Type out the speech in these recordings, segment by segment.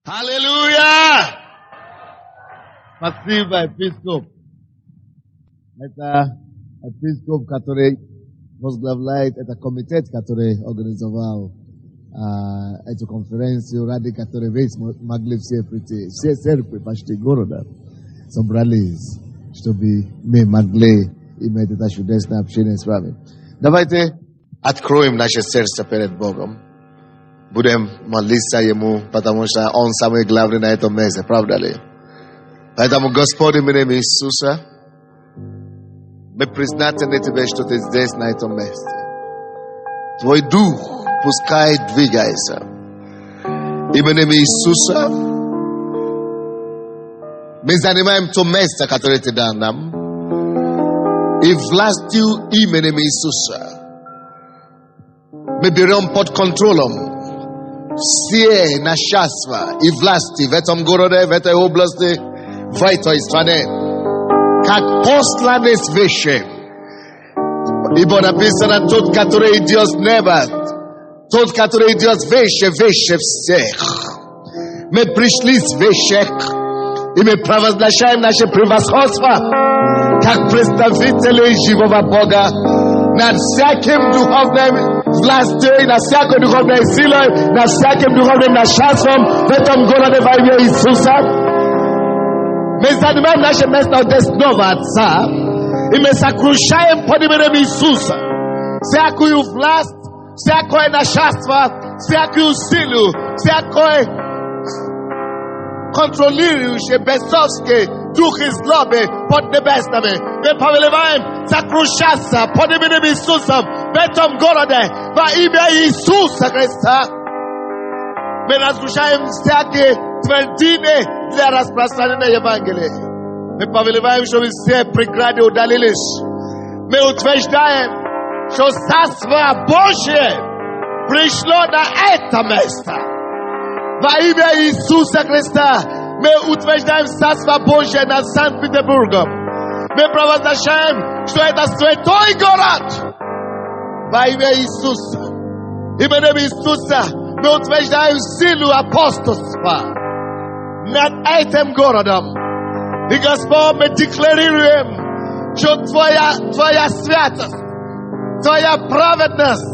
Hallelujah! Спасибо, епископ. Это епископ, который возглавляет этот комитет, который организовал эту конференцию, ради которой ведь могли все прийти. Все церкви почти города собрались, чтобы мы могли иметь это чудесное общение с вами. Давайте откроем наше сердце перед Богом. Будем молиться Ему, потому что Он самый главный на этом месте, правда ли? Поэтому, Господь, именем Иисуса, мы признательны Тебе, что Ты здесь, на этом месте. Твой Дух пускай двигается. Именем Иисуса мы занимаем то место, которое Ты дал нам, и властью именем Иисуса мы берем под контролем все начальства и власти в этом городе, в этой области, в этой стране, как посланные свыше. Ибо написано: тот, который идет с неба, тот, который идет выше всех. Мы пришли свыше, и мы провозглашаем наше превосходство, как представители живого Бога, над всяким духовным властью, над всякой духовной силой, над всяким духовным начальством в этом городе во имя Иисуса. Мы занимаем наше место у десного Отца, и мы сокрушаем под именем Иисуса всякую власть, всякое начальство, всякую силу, всякое контролирующее бесовское духи злобы под небесными. Мы повелеваем сокрушаться под именем Иисуса в этом городе во имя Иисуса Христа. Мы разрушаем всякие твердыни для распространения Евангелия. Мы повелеваем, чтобы все преграды удалились. Мы утверждаем, что Царство Божие пришло на это место. Во имя Иисуса Христа мы утверждаем Царство Божие над Санкт-Петербургом. Мы провозглашаем, что это святой город. Во имя Иисуса. Именем Иисуса мы утверждаем силу апостольства над этим городом. И, Господь, мы декларируем, что Твоя святость, Твоя праведность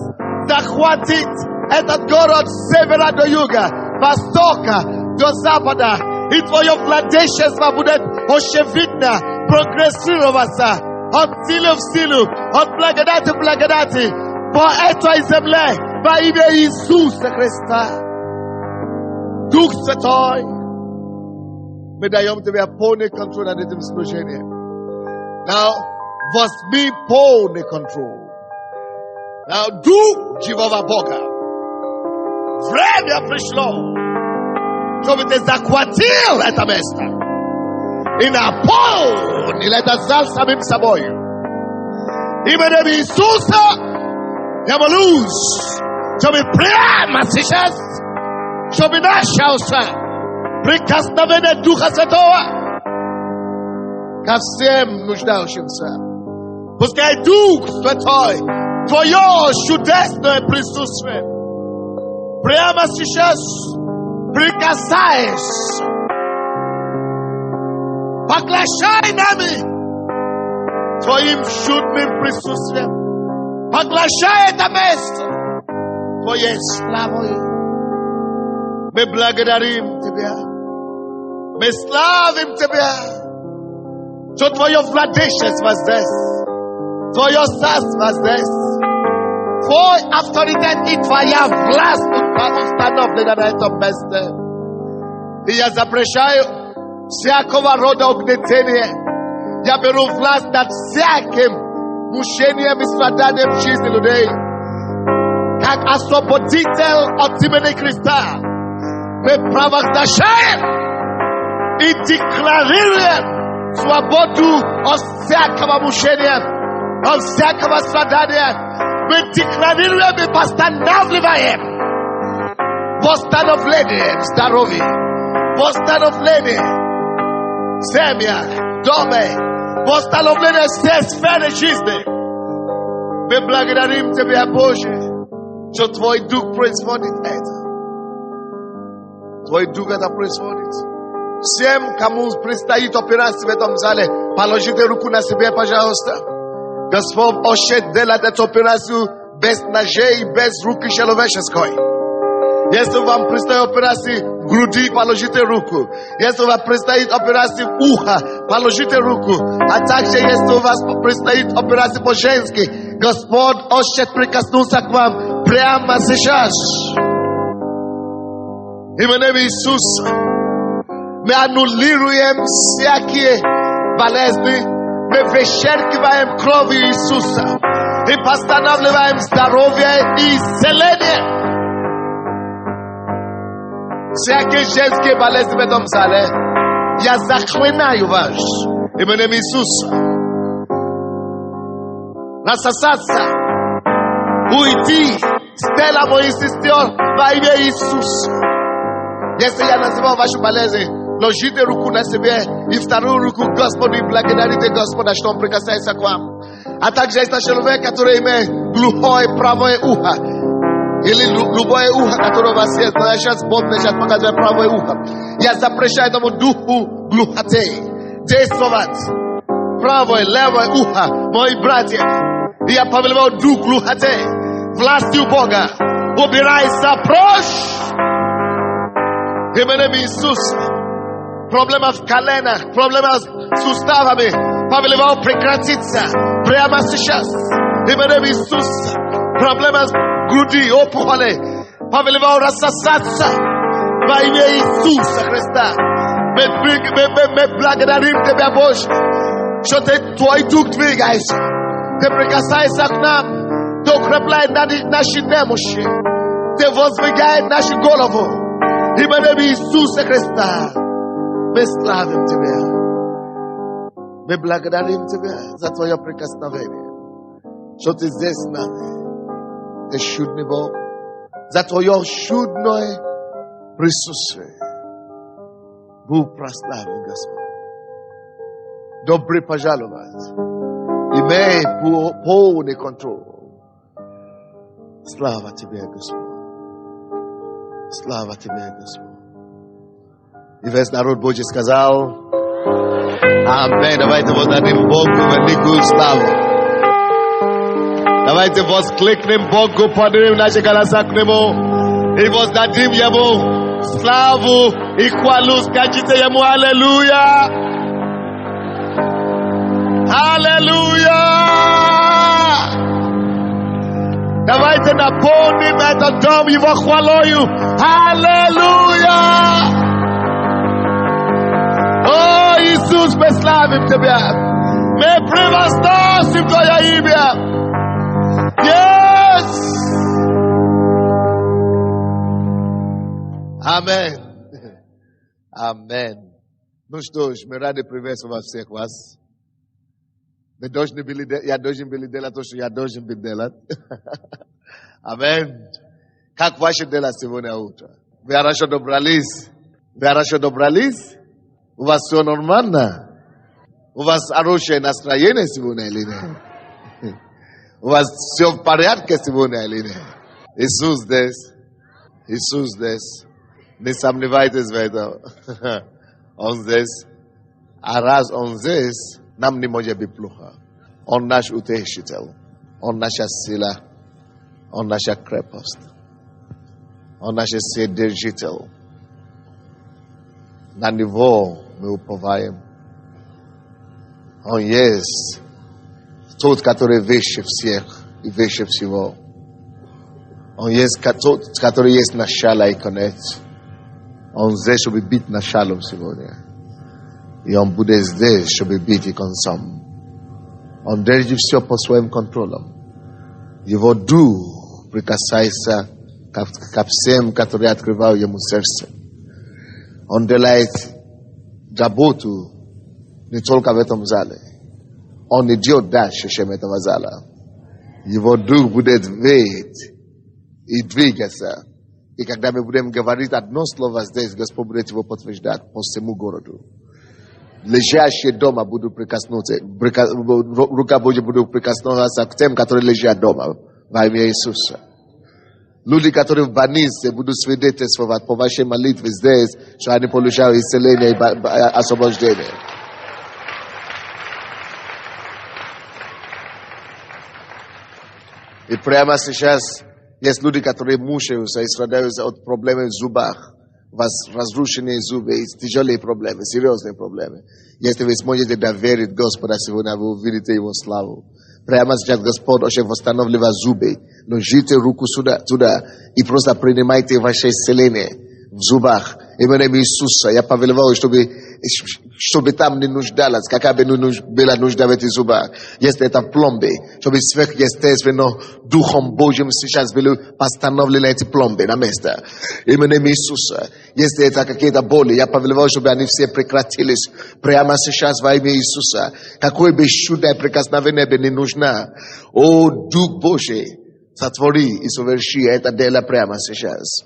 захватит этот город с севера до юга, востока до запада. И Твое владычество будет очевидно прогрессироваться от силы в силу, от благодати в благодати по этой земле во имя Иисуса Христа. Дух Святой, мы даем Тебе полный контроль над этим служением. Now, возьми полный контроль. Now, Дух живого Бога, время пришло, чтобы Ты захватил это место и наполнил этот зал самим собой. Именем Иисуса я молюсь, чтобы прямо сейчас, чтобы начался прикосновение Духа Святого ко всем нуждающимся. Пускай Дух Святой, Твое чудесное присутствие прямо сейчас прикасаясь, поглощай нами Твоим чудным присутствием, поглощай это место Твоей славой. Мы благодарим Тебя, мы славим Тебя, что Твое владычество здесь, Твое царство здесь, Твой авторитет и Твоя власть установлена на этом месте. И я запрещаю всякого рода угнетения. Я беру власть над всяким мучением и страданием в жизни людей. Как освободитель от имени Христа, мы провозглашаем и декларируем свободу от всякого мучения, от всякого страдания. Мы декларируем и постановляем восстановление в здоровье, восстановление в семьях, доме, восстановление всей сферы жизни. Мы благодарим Тебя, Боже, что Твой Дух производит это. Твой дух это происходит. Всем, кому предстоит операция в этом зале, положите руку на себя, пожалуйста. Господь хочет делать эту операцию без ножей, без руки человеческой. Если вам предстоит операция в груди, положите руку. Если вам предстоит операция в ухо, положите руку. А также, если у вас предстоит операция по-женски, Господь хочет прикоснуться к вам прямо сейчас. Именем Иисуса мы аннулируем всякие болезни, мы вычеркиваем кровью Иисуса и постанавливаем здоровье и исцеление. Всякие женские болезни в этом зале, я заклинаю вас именем Иисуса рассосаться, уйти с тела моих сестер во имя Иисуса. Если я называл вашу болезнь, ложите руку на себе и вторую руку Господу и благодарите Господа, что Он прикасается к вам. А также есть человек, который имеет глухое правое ухо. Или любое ухо, которое у вас есть. Но я сейчас Бог мне сейчас показывает правое ухо. Я запрещаю этому духу глухоты действовать. Правое, левое ухо, мои братья. И я повелеваю дух глухоты властью Бога. Убирайся прочь. Именем Иисуса. Проблема в коленах, проблема с суставами, повелевал прекратиться прямо сейчас. Именем Иисуса. Проблема с груди, опухоли, повелевал рассосаться во имя Иисуса Христа. Мы благодарим Тебя, Боже, что Твой Дух двигается. Ты прикасаешься к нам, Ты укрепляешь наши немощи, Ты воздвигаешь нашу голову. Именем Иисуса Христа. Мы славим Тебя. Мы благодарим Тебя за Твое прикосновение. Что Ты здесь с нами. Ты чудный Бог. За Твое чудное присутствие. Будь прославлен, Господь. Добрый пожаловать. Имей полный контроль. Слава Тебе, Господь. Слава Тебе, Господь. И весь народ Божий сказал: Аминь. Давайте воздадим Богу великую славу. Давайте воскликнем Богу, поднимем наши голоса к Нему и воздадим Ему славу и хвалу. Скажите Ему аллилуйя. Аллилуйя. Давайте наполним этот дом Его хвалою. Аллилуйя. О, Иисус, мы славим Тебя. Мы превозносим Твое имя. Yes! Аминь. Аминь. Ну что ж, мы рады приветствовать всех вас. Я должен был делать то, что я должен был делать. Аминь. Как ваши дела сегодня утром? Вы хорошо добрались? Вы хорошо добрались? У вас все нормально? У вас хорошее настроение сегодня или нет? У вас все в порядке сегодня или нет? Иисус здесь. Иисус здесь. Не сомневайтесь в этом. Он здесь. А раз Он здесь, нам не может быть плохо. Он наш утешитель. Он наша сила. Он наша крепость. Он наш содержитель. На Него мы уповаем. Он есть тот, который выше всех и выше всего. Он есть тот, который есть начало и конец. Он здесь, чтобы быть началом сегодня. И Он будет здесь, чтобы быть и концом. Он держит все под своим контролем. Его дух прикасается ко всем, которые открывают Ему сердце. Он делает заботу не только в этом зале. Он идет дальше, чем этого зала. Его дух будет видеть и двигаться. И когда мы будем говорить одно слово здесь, Господь будет его подтверждать по всему городу. Лежащие дома будут прикоснуться. Рука Божья будет прикоснуться к тем, которые лежат дома во имя Иисуса. Люди, которые в больнице, будут свидетельствовать по вашей молитве здесь, что они получают исцеление и освобождение. И прямо сейчас есть люди, которые мучаются и страдают от проблем в зубах. У вас разрушенные зубы, тяжелые проблемы, серьезные проблемы. Если вы сможете доверить Господу сегодня, вы увидите Его славу. Прямо сейчас Господь уже восстанавливает зубы. Ложите руку туда и просто принимайте ваше исцеление в зубах. Именем Иисуса. Я повелеваю, чтобы там не нуждалось, какая бы была нужда в этих зубах. Если это пломбы, чтобы сверхъестественно Духом Божьим сейчас были постановлены эти пломбы на место. Именем Иисуса. Если это какие-то боли, я повелеваю, чтобы они все прекратились прямо сейчас во имя Иисуса. Какое бы чудо и прикосновение бы не нужно. О, Дух Божий, сотвори и соверши это дело прямо сейчас.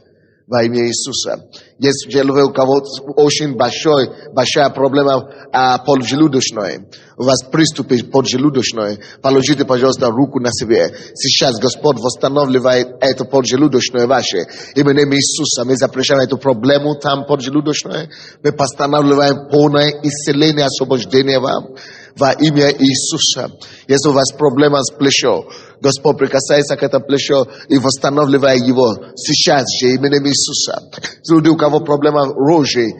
Во имя Иисуса. Есть у кого очень большая проблема поджелудочной. У вас приступы поджелудочной. Положите, пожалуйста, руку на себе. Сейчас Господь восстанавливает эту поджелудочную ваше. Именем Иисуса мы запрещаем эту проблему там поджелудочной. Мы постанавливаем полное исцеление, освобождение вам. Во имя Иисуса. Если у вас проблема с плечом, Господь прикасается к этому плечу и восстанавливает его сейчас же именем Иисуса. Люди, у кого проблема рожи,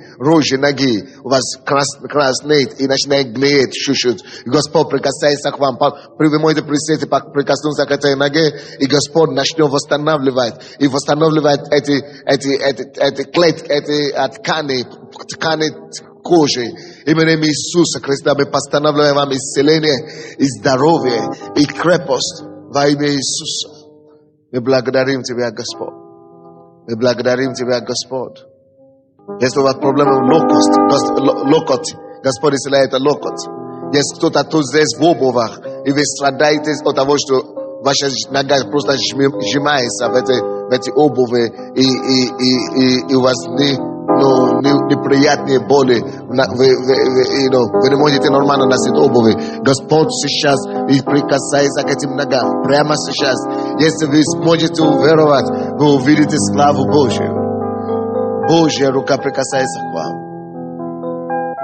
ноги, у вас краснеет и начинает гниет чуть-чуть. Господь прикасается к вам. Вы можете присесть и прикоснуться к этой ноге, и Господь начнет восстанавливать. И восстанавливает эти клетки, эти ткани кожи. Именем Иисуса Христа мы постановляем вам исцеление и здоровье и крепость во имя Иисуса. Мы благодарим Тебя, Господь. Мы благодарим Тебя, Господь. Если у вас проблема локоть, Господь исцеляет локоть. Если кто-то тут здесь в обувах, и вы страдаете от того, что ваша нога просто сжимается в эти обуви, и у вас неприятные боли, вы не можете нормально носить обуви. Господь сейчас и прикасается к этим ногам. Прямо сейчас. Если вы сможете уверовать, вы увидите славу Божью. Божья рука прикасается к вам.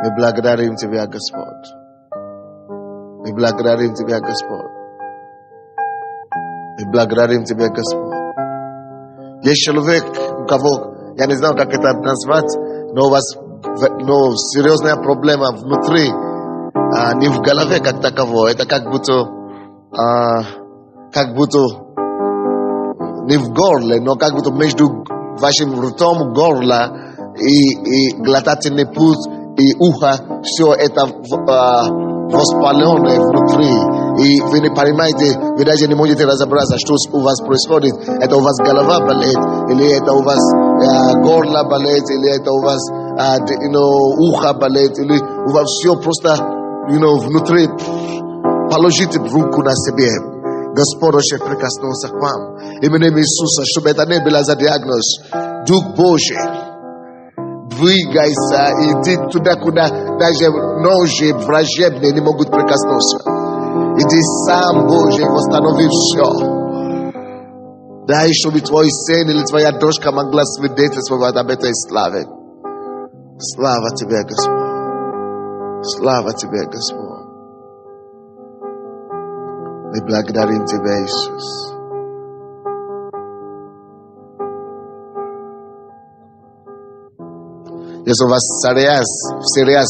Мы благодарим Тебя, Господь. Мы благодарим Тебя, Господь. Мы благодарим Тебя, Господь. Есть человек, у кого, я не знаю, как это назвать, но у вас серьезная проблема внутри, не в голове как таковой. Это как будто не в горле, но как будто между вашим ртом, горло и глотательный путь и ухо, все это воспаленное внутри. И вы не понимаете, вы даже не можете разобраться, что у вас происходит. Это у вас голова болит, или это у вас горло болит, или это у вас ухо болит, или у вас все просто внутри. Положите руку на себе. Господь уже прикоснулся к вам. Именем Иисуса, чтобы это не было за диагноз. Дух Божий, двигайся, иди туда, куда даже ножи вражебные не могут прикоснуться. Иди сам, Божий, восстанови все. Дай, чтобы твой сын или твоя дочка могла свидетельствовать об этой славе. Слава Тебе, Господь. Слава Тебе, Господь. Мы благодарим Тебя, Иисус. Если у вас псориаз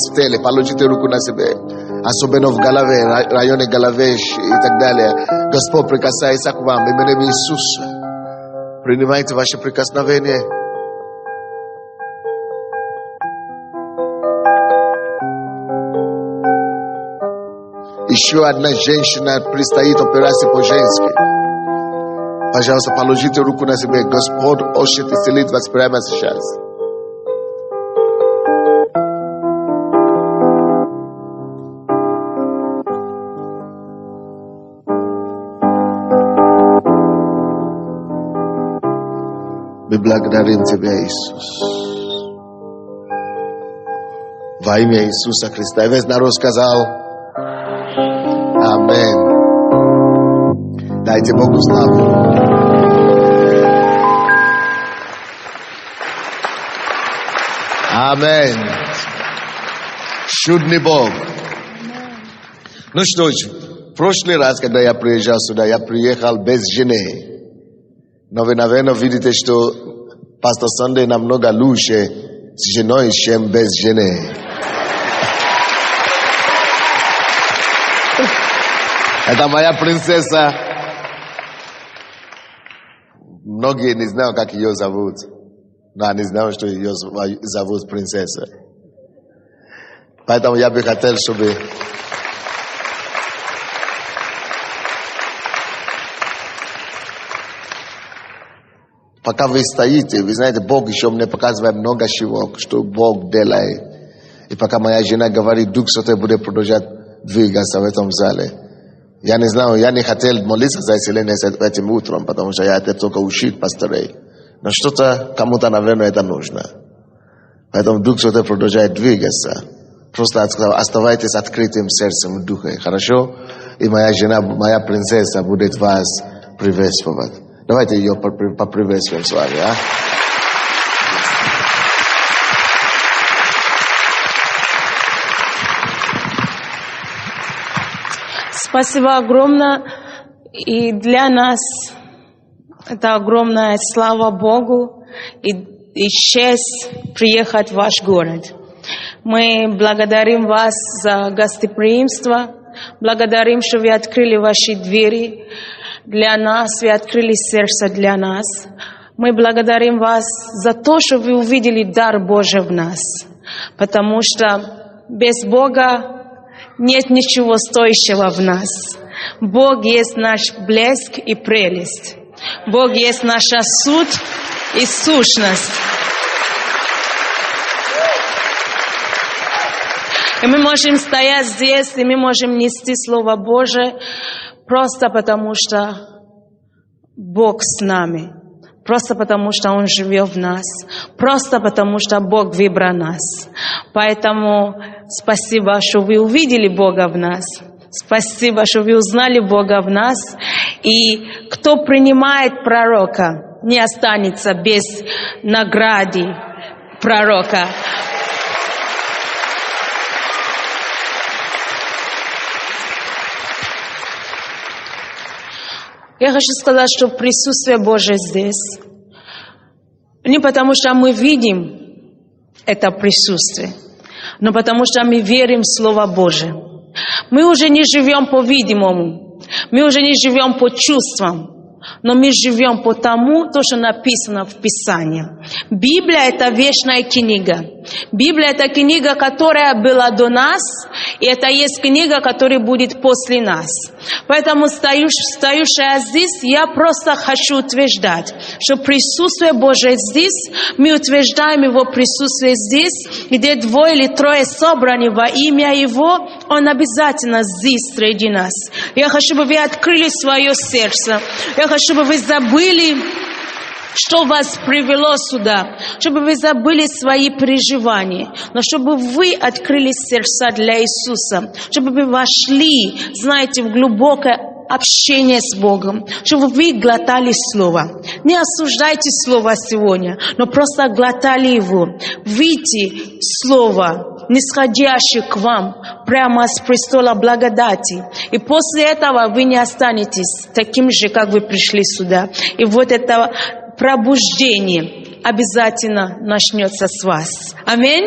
в теле, положите руку на себе. Особенно в голове, районе головы и так далее. Господь прикасается к вам. Именем Иисуса. Принимайте ваше прикосновение. Еще одна женщина предстоит операция по-женски. Пожалуйста, положите руку на себя. Господь очень исцелит вас прямо сейчас. Мы благодарим Тебя, Иисус. Во имя Иисуса Христа. И весь народ сказал: Аминь. Дайте Богу славу. Аминь. Чудный Бог. Ну что ж, в прошлый раз, когда я приезжал сюда, я приехал без жены. Но вы, наверное, видите, что пастор Сандей намного лучше с женой, чем без жены. Это моя принцесса. Многие не знают, как ее зовут. Но они знают, что ее зовут принцесса. Поэтому я бы хотел, чтобы... Пока вы стоите, вы знаете, Бог еще мне показывает много чего, что Бог делает. И пока моя жена говорит, Дух Святой будет продолжать двигаться в этом зале. Я не знаю, я не хотел молиться за исцеление этим утром, потому что я это только учить пасторей. Но что-то кому-то, наверное, это нужно. Поэтому Дух Святой продолжает двигаться. Просто оставайтесь открытым сердцем в Духе, хорошо? И моя жена, моя принцесса будет вас приветствовать. Давайте ее поприветствуем с вами, а? Спасибо огромное. И для нас это огромная слава Богу и честь приехать в ваш город. Мы благодарим вас за гостеприимство, благодарим, что вы открыли ваши двери для нас, вы открыли сердце для нас. Мы благодарим вас за то, что вы увидели дар Божий в нас, потому что без Бога нет ничего стоящего в нас. Бог есть наш блеск и прелесть. Бог есть наша суть и сущность. И мы можем стоять здесь, и мы можем нести Слово Божие, просто потому что Бог с нами. Просто потому что Он живет в нас. Просто потому что Бог выбрал нас. Поэтому спасибо, что вы увидели Бога в нас. Спасибо, что вы узнали Бога в нас. И кто принимает пророка, не останется без награды пророка. Я хочу сказать, что присутствие Божие здесь. Не потому, что мы видим это присутствие, но потому, что мы верим в Слово Божие. Мы уже не живем по видимому, мы уже не живем по чувствам, но мы живем по тому, то, что написано в Писании. Библия – это вечная книга. Библия – это книга, которая была до нас, и это есть книга, которая будет после нас. Поэтому, стоявшая здесь, я просто хочу утверждать, что присутствие Божие здесь, мы утверждаем Его присутствие здесь, где 2 или 3 собраны во имя Его, Он обязательно здесь среди нас. Я хочу, чтобы вы открыли свое сердце. Я хочу, чтобы вы забыли, что вас привело сюда, чтобы вы забыли свои переживания, но чтобы вы открыли сердца для Иисуса, чтобы вы вошли, знаете, в глубокое общение с Богом, чтобы вы глотали Слово. Не осуждайте Слово сегодня, но просто глотали его. Видите Слово, нисходящее к вам прямо с престола благодати. И после этого вы не останетесь таким же, как вы пришли сюда. И вот это пробуждение обязательно начнется с вас. Аминь.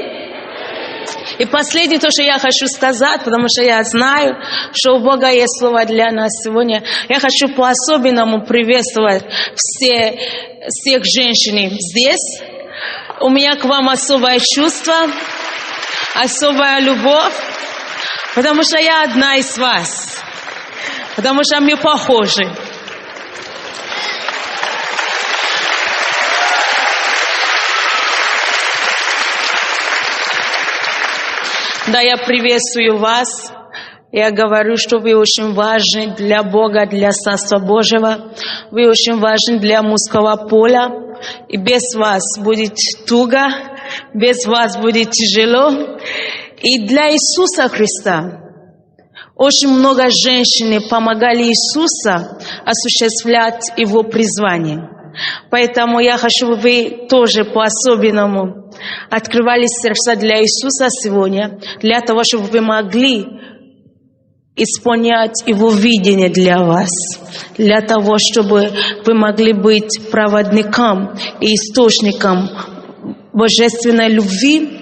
И последнее, то, что я хочу сказать, потому что я знаю, что у Бога есть слово для нас сегодня. Я хочу по-особенному приветствовать всех женщин здесь. У меня к вам особое чувство, особая любовь, потому что я одна из вас, потому что мы похожи. Да, я приветствую вас. Я говорю, что вы очень важны для Бога, для Царства Божьего. Вы очень важны для мужского поля. И без вас будет туго, без вас будет тяжело. И для Иисуса Христа очень много женщин помогали Иисусу осуществлять Его призвание. Поэтому я хочу, чтобы вы тоже по-особенному открывали сердца для Иисуса сегодня, для того, чтобы вы могли исполнять Его видение для вас, для того, чтобы вы могли быть проводником и источником божественной любви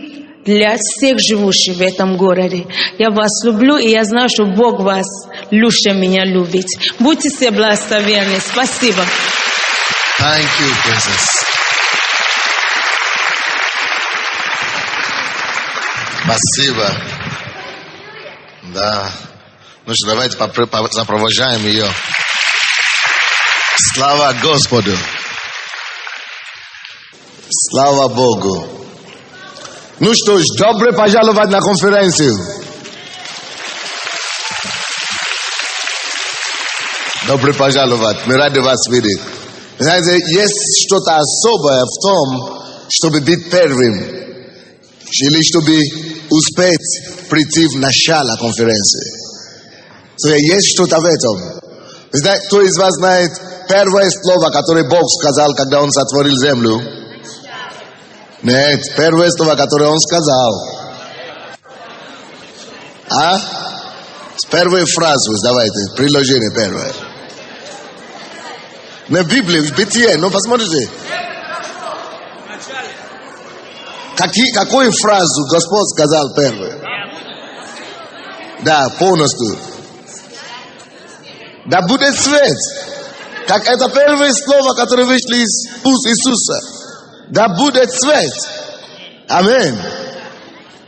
для всех живущих в этом городе. Я вас люблю, и я знаю, что Бог вас лучше меня любит. Будьте все благословенны. Спасибо. Thank you, princess. Спасибо. Да. Ну что, давайте запровожаем ее. Слава Господу. Слава Богу. Ну что ж, добро пожаловать на конференцию. Добро пожаловать. Мы рады вас видеть. Знаете, есть что-то особое в том, чтобы быть первым, или чтобы успеть прийти в начало конференции. Есть что-то в этом. Знаете, кто из вас знает первое слово, которое Бог сказал, когда Он сотворил землю? Нет, первое слово, которое Он сказал. С первой фразы, давайте, приложение первое. На Библии, в Бытие, ну посмотрите. Какую фразу Господь сказал первую? Да, полностью. Да будет свет. Как это первое слово, которое вышло из уст Иисуса. Да будет свет. Аминь.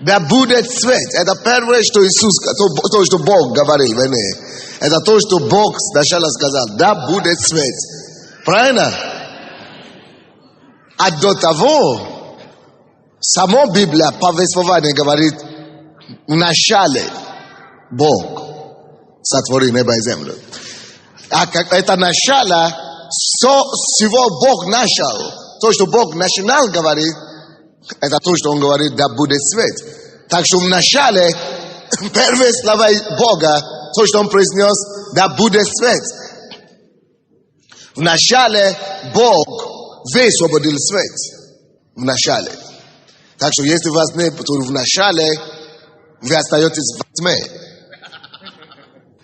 Да будет свет. Это первое, что Иисус, то, что Бог говорил. Это то, что Бог сначала сказал. Да будет свет. Правильно? А до того, сама Библия, повествование говорит, в начале Бог сотворил небо и землю. А как это начало, всего Бог начал. То, что Бог начинал говорить, это то, что Он говорит, да будет свет. Так что в начале, первые слова Бога, то, что Он произнес, да будет свет. В начале Бог высвободил свет. В начале. Так что если вас нет, то в начале вы остаетесь в тьме.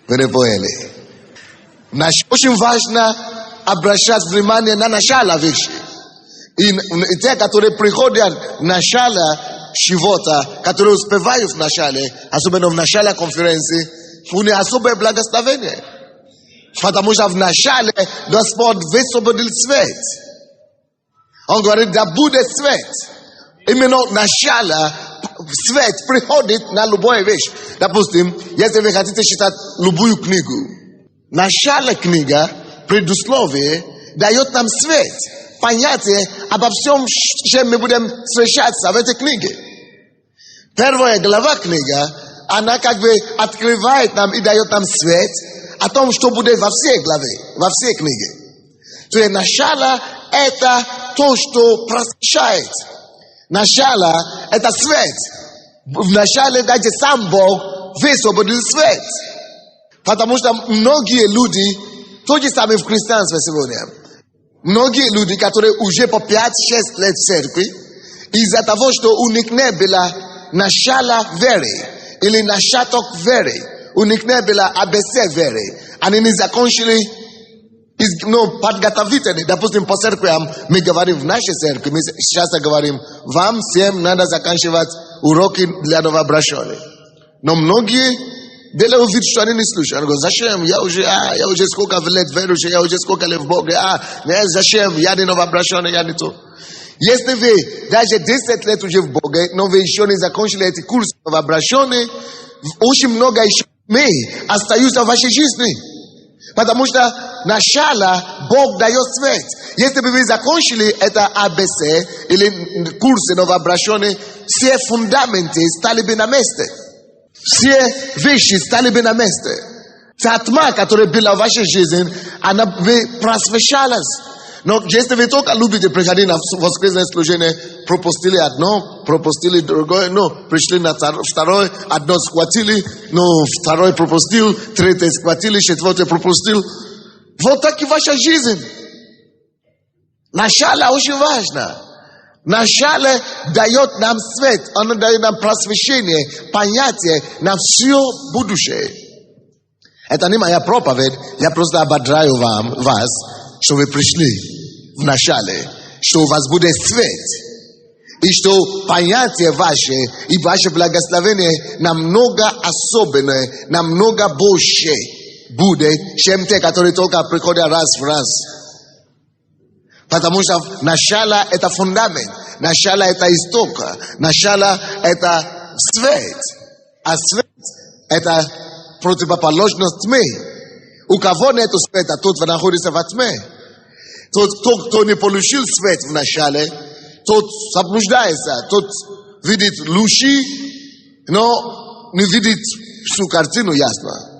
Вы не поняли? Очень важно обращать внимание на начало вещи. И те, которые приходят в начало чего-то, которые успевают в начале, особенно в начале конференции, у них особое благословение. Потому что в начале Господь высвободил свет. Он говорит, да будет свет. Именно начало свет приходит на любую вещь. Допустим, если вы хотите читать любую книгу, начало книга, предусловие, дает нам свет. Понятие обо всем, чем мы будем встречаться в этой книге. Первая глава книга, она как бы открывает нам и дает нам свет о том, что будет во всей главе, во всей книге. То есть начало это то, что просвещает. Начало это свет. В начале даже сам Бог высвободил свет. Потому что многие люди, то же самое в христианстве сегодня, многие люди, которые уже по 5-6 лет в церкви, из-за того, что у них не было начала веры, или начаток веры, у них не было ABC веры, они не закончили подготовительные. Допустим, по церквям мы говорим в нашей церкви, мы часто говорим, вам всем надо заканчивать уроки для новообращенных. Но многие делают вид, что они не слушают. Они говорят, зачем? Я уже сколько лет верующий, я уже сколько лет в Бога. Зачем? Я не новообращенный, я не то. Если вы даже 10 лет уже в Боге, но вы еще не закончили эти курсы новообращенные, очень много еще остаются в вашей жизни. Потому что начало Бог дает свет. Если бы вы закончили это АБЦ или курсы новообращенные, все фундаменты стали бы на месте. Все вещи стали бы на месте. Та тьма, которая была в вашей жизни, она бы просвещалась. Но если вы только любите приходить на воскресное служение, пропустили одно, пропустили другое, пришли на второе, одно схватили, второе пропустил, третье схватили, четвертое пропустил. Вот так и ваша жизнь. Начало очень важно. Начало дает нам свет, оно дает нам просвещение, понятие на все будущее. Это не моя проповедь, я просто ободряю вас, что вы пришли в начале, что у вас будет свет, и что понятие ваше и ваше благословение намного особенное, намного больше будет, чем те, которые только приходят раз в раз. Потому что начало – это фундамент, начало – это исток, начало – это свет, а свет – это противоположность тьмы. У кого нет света, тот находится во тьме. Тот, кто не получил свет в начале, тот заблуждается, тот видит лучи, но не видит всю картину ясно.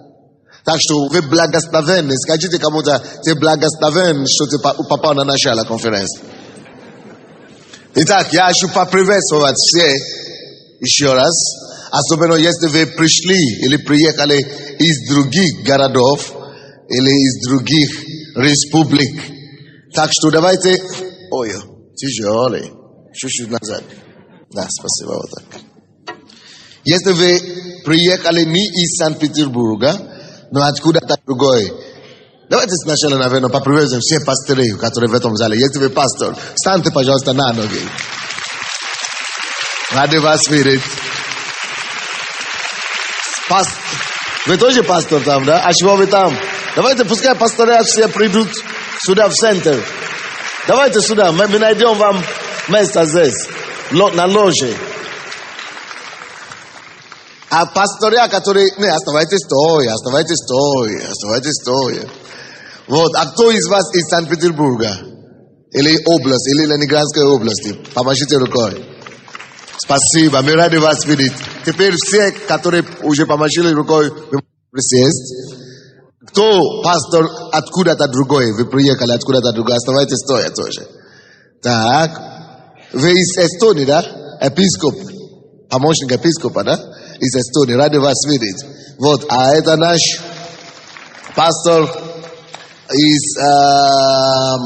Так что вы благословенны. Скажите кому-то, ты благословен, что ты попал на начало конференции. Итак, я хочу поприветствовать все еще раз. Особенно если вы пришли или приехали из других городов или из других республик. Так что давайте... Ой, тяжелый. Чуть-чуть назад. Да, спасибо. Вот так. Если вы приехали не из Санкт-Петербурга, но откуда-то другой. Давайте сначала, наверное, поприветствуем все пастыры, которые в этом зале. Если вы пастор, встаньте, пожалуйста, на ноги. Рады вас видеть. Вы тоже пастор там, да? А чего вы там? Давайте, пускай пасторы все придут сюда, в центр. Давайте сюда, мы найдем вам место здесь, на ложе. А пастыря, которые... Не, оставайтесь стоя. Вот, а кто из вас из Санкт-Петербурга? Или область, или Ленинградской области? Помашите рукой. Спасибо, мы рады вас видеть. Теперь все, которые уже помашили рукой, вы присесть. Кто пастор откуда-то другой? Вы приехали откуда-то другой, оставайтесь стоя тоже. Так, вы из Эстонии, да? Епископ, помощник епископа, да? Из Эстонии, рады вас видеть. Вот, а это наш пастор из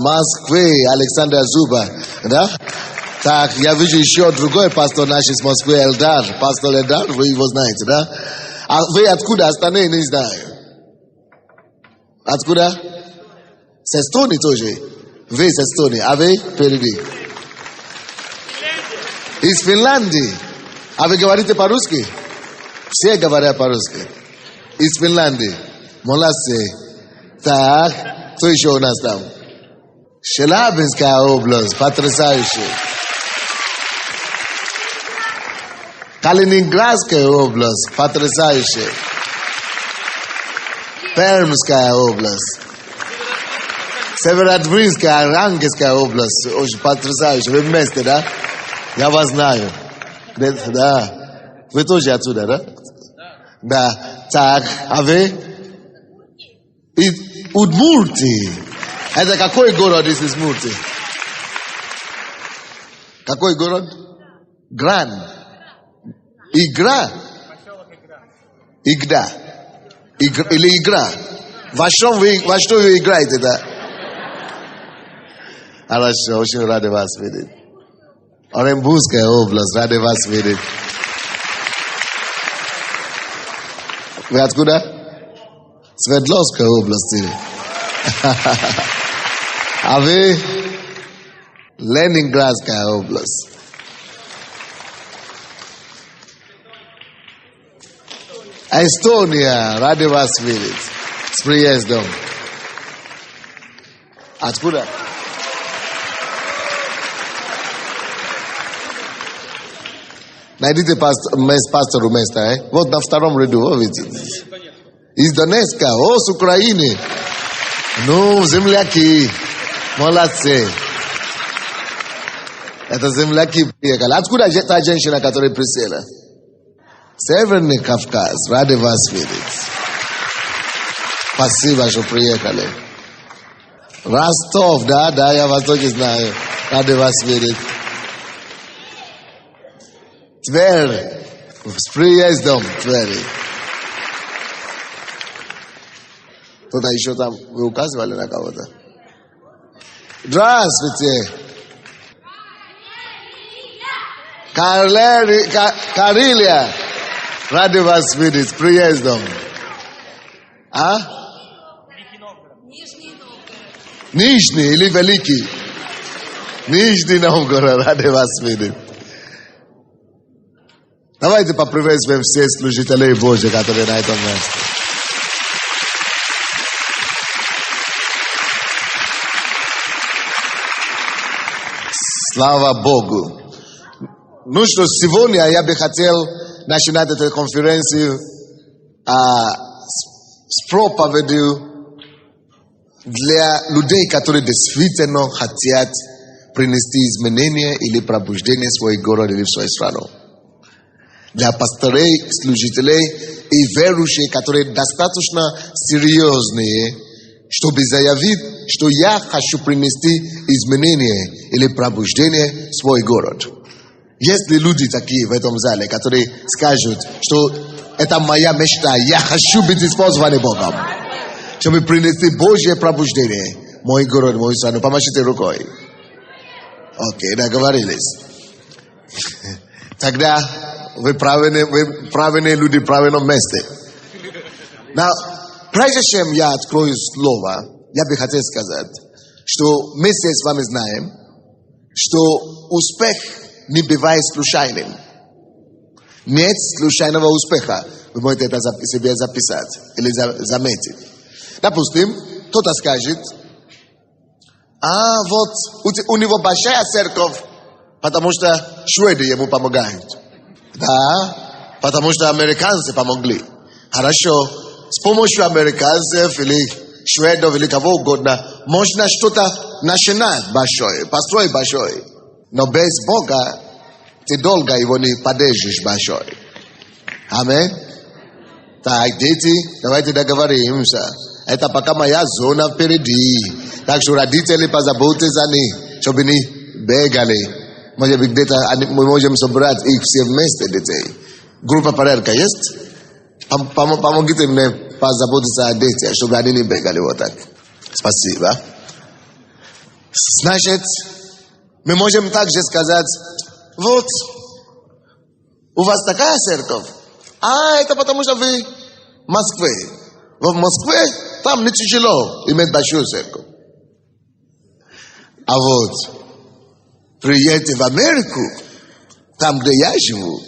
Москвы, Александр Зуба, да? Так, я вижу еще другой пастор наш из Москвы, Эльдар. Пастор Эльдар, вы его знаете, да? А вы откуда? Остальные не знаю. Откуда? С Эстонии тоже. Вы из Эстонии, а вы впереди. Из Финляндии. А вы говорите по-русски? Все говорят по-русски. Из Финляндии. Молодцы. Так, кто еще у нас там? Челябинская область. Потрясающе. Калининградская область. Потрясающе. Пермская область. Северодвинская, Архангельская область. Очень потрясающе. Вы вместе, да? Я вас знаю. Да. Вы тоже отсюда, да? Да. Так, а вы? Из Удмуртии. Это какой город из Удмуртии? Какой город? Гран. Игра? Игра. Или игра? Во что вы играете, да? Хорошо, очень рады вас видеть. Оренбургская область, рады вас видеть. Вы откуда? Свердловская область. А вы? Ленинградская область. Эстония, рады вас видеть. С приездом. Откуда? Найдите пастору место, Вот на втором ряду, видите? Из Донецка, с Украины. Ну, земляки. Молодцы. Это земляки приехали. Откуда та женщина, которая присела? Северный Кавказ. Рады вас видеть. Спасибо, что приехали. Ростов, да, я вас тоже знаю. Рады вас видеть. Тверь. С приездом, Твери. Кто-то еще там, вы указывали на кого-то? Здравствуйте. Карелия. Рады вас видеть. С приездом. А? Нижний или Великий? Нижний Новгород. Рады вас видеть. Давайте поприветствуем всех служителей Божьих, которые на этом месте. Слава Богу. Ну что, сегодня я бы хотел начинать эту конференцию с проповедью для людей, которые действительно хотят принести изменения или пробуждение в свой город или в свою страну. Для пасторей, служителей и верующих, которые достаточно серьезные, чтобы заявить, что я хочу принести изменения или пробуждение в свой город. Есть ли люди такие в этом зале, которые скажут, что это моя мечта, я хочу быть использован Богом, чтобы принести Божье пробуждение в мой город, в мою страну? Помашите рукой. Окей, договорились. Тогда вы правильные люди в правильном месте. Прежде чем я открою слово, я бы хотел сказать, что мы все с вами знаем, что успех не бывает случайным. Нет случайного успеха. Вы можете это себе записать или заметить. Допустим, кто-то скажет, вот у него большая церковь, потому что шведы ему помогают. Да, потому что американцы помогли. Хорошо, с помощью американцев или шведов или кого угодно можно что-то начинать большое, построить большое. Но без Бога ты долго его не поддержишь большой. Аминь. Так, дети, давайте договоримся. Это пока моя зона впереди. Так что родители позаботьтесь о них, чтобы не бегали. Может быть, где-то мы можем собрать их все вместе, детей. Группа порядка есть? Помогите мне позаботиться о детях, чтобы они не бегали вот так. Спасибо. Значит, мы можем также сказать, вот, у вас такая церковь, это потому что вы в Москве. В Москве там не тяжело иметь большую церковь. А вот, приедете в Америку, там, где я живу,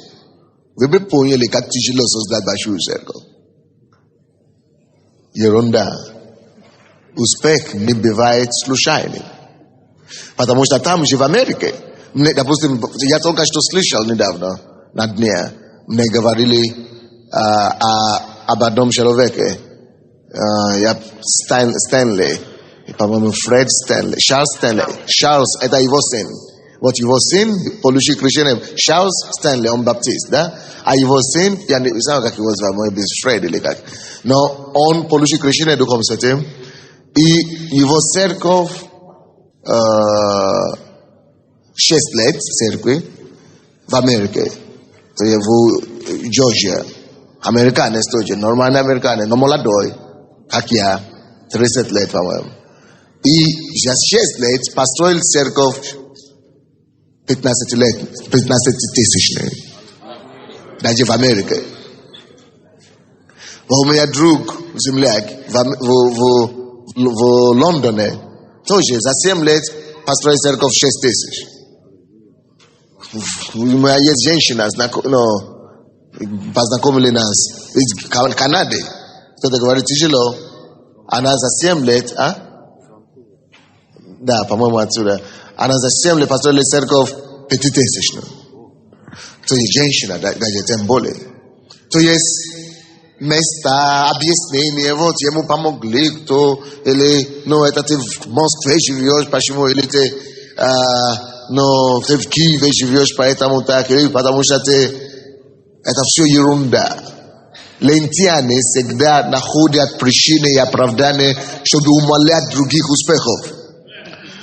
вы бы поняли, как тяжело создать большую церковь. Ерунда. Успех не бывает случайным. Потому что там же в Америке, допустим, я только что слышал недавно, на дне, мне говорили об одном человеке, Стэнли, по-моему, Фред Стэнли, Чарльз, это его сын. Вот его сын получил крещение, Чарльз Стэнли, он баптист, да? А его сын, я не знаю, как его звали, может быть, Фред или как. Но он получил крещение Духом Святым, и его церковь 6 лет церкви в Америке. То есть в Джорджии. Американец тоже, нормальный американец, но молодой, как я, 30 лет, по-моему. И за 6 лет построил церковь 15-тысячную. Даже в Америке. У меня друг, земляк, в Лондоне, тоже за 7 лет построил церковь 6 тысяч. У меня есть женщина, познакомили нас из Канады. Кто-то говорит, тяжело. Она за 7 лет, Да, по-моему, отсюда. Она за 7 лет построила церковь 5000-тысячную. То есть женщина, даже тем более. То есть места, объяснения, вот ему помогли кто, или, это ты в Москве живешь, почему, или ты, ты в Киеве живешь, поэтому так, или потому что это все ерунда. Лентяне всегда находят причины и оправдания, чтобы умолять других успехов.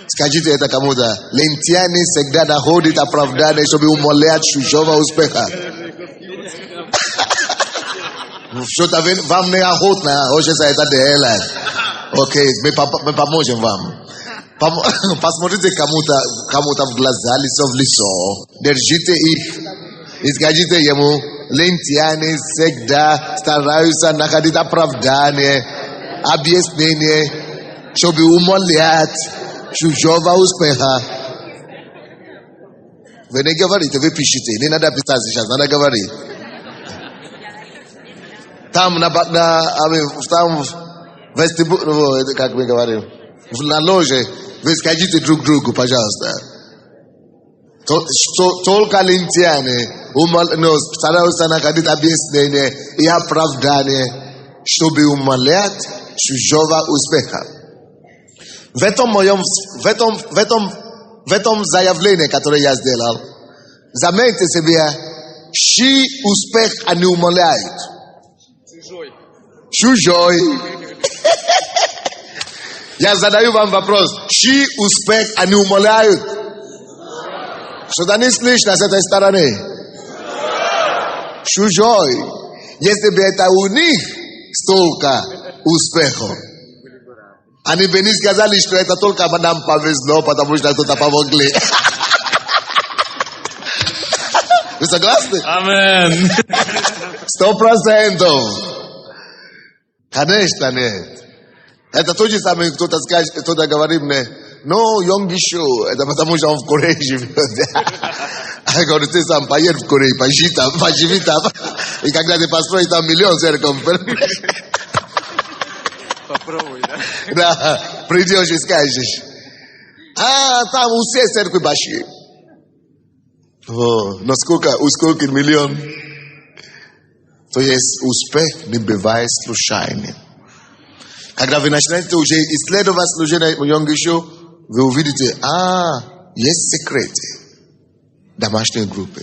Скажите это кому-то. Лентяне всегда находят оправдание, чтобы умолять чужого успеха. Что-то вам неохотно, хочется это делать. Окей, мы поможем вам. Посмотрите кому-то в глаза, лицо в лицо. Держите их. И скажите ему, лентяне всегда стараются находить оправдание, объяснение, чтобы умолять чужого успеха. Вы не говорите, вы пишите. Не надо писать сейчас, надо говорить. Там там в вестибюле, как мы говорим, на ложе, вы скажите друг другу, пожалуйста. Только лентяне стараются находить объяснение и оправдание, чтобы умолять чужого успеха. В этом заявлении, которое я сделал, заметьте себе, чей успех они умоляют. Чужой. Я задаю вам вопрос, чей успех они умоляют? Что-то не слышно с этой стороны. Чужой. Если бы это у них столько успехов, они бы не сказали, что это только нам повезло, потому что кто-то помогли. Вы согласны? Амен. 100%. Конечно, нет. Это то же самое, кто-то скажет, кто-то говорит мне, ну, Йонгишу, это потому что он в Корее живет. Я говорю, ты сам поедь в Корею, поживи там. И когда ты построишь там миллион церковь, Попробуй, да? да, придешь и скажешь, там у всех церкви большие. Но сколько миллион? То есть успех не бывает случайным. Когда вы начинаете уже исследовать служение Йонгишу, вы увидите, есть секреты. Домашние группы.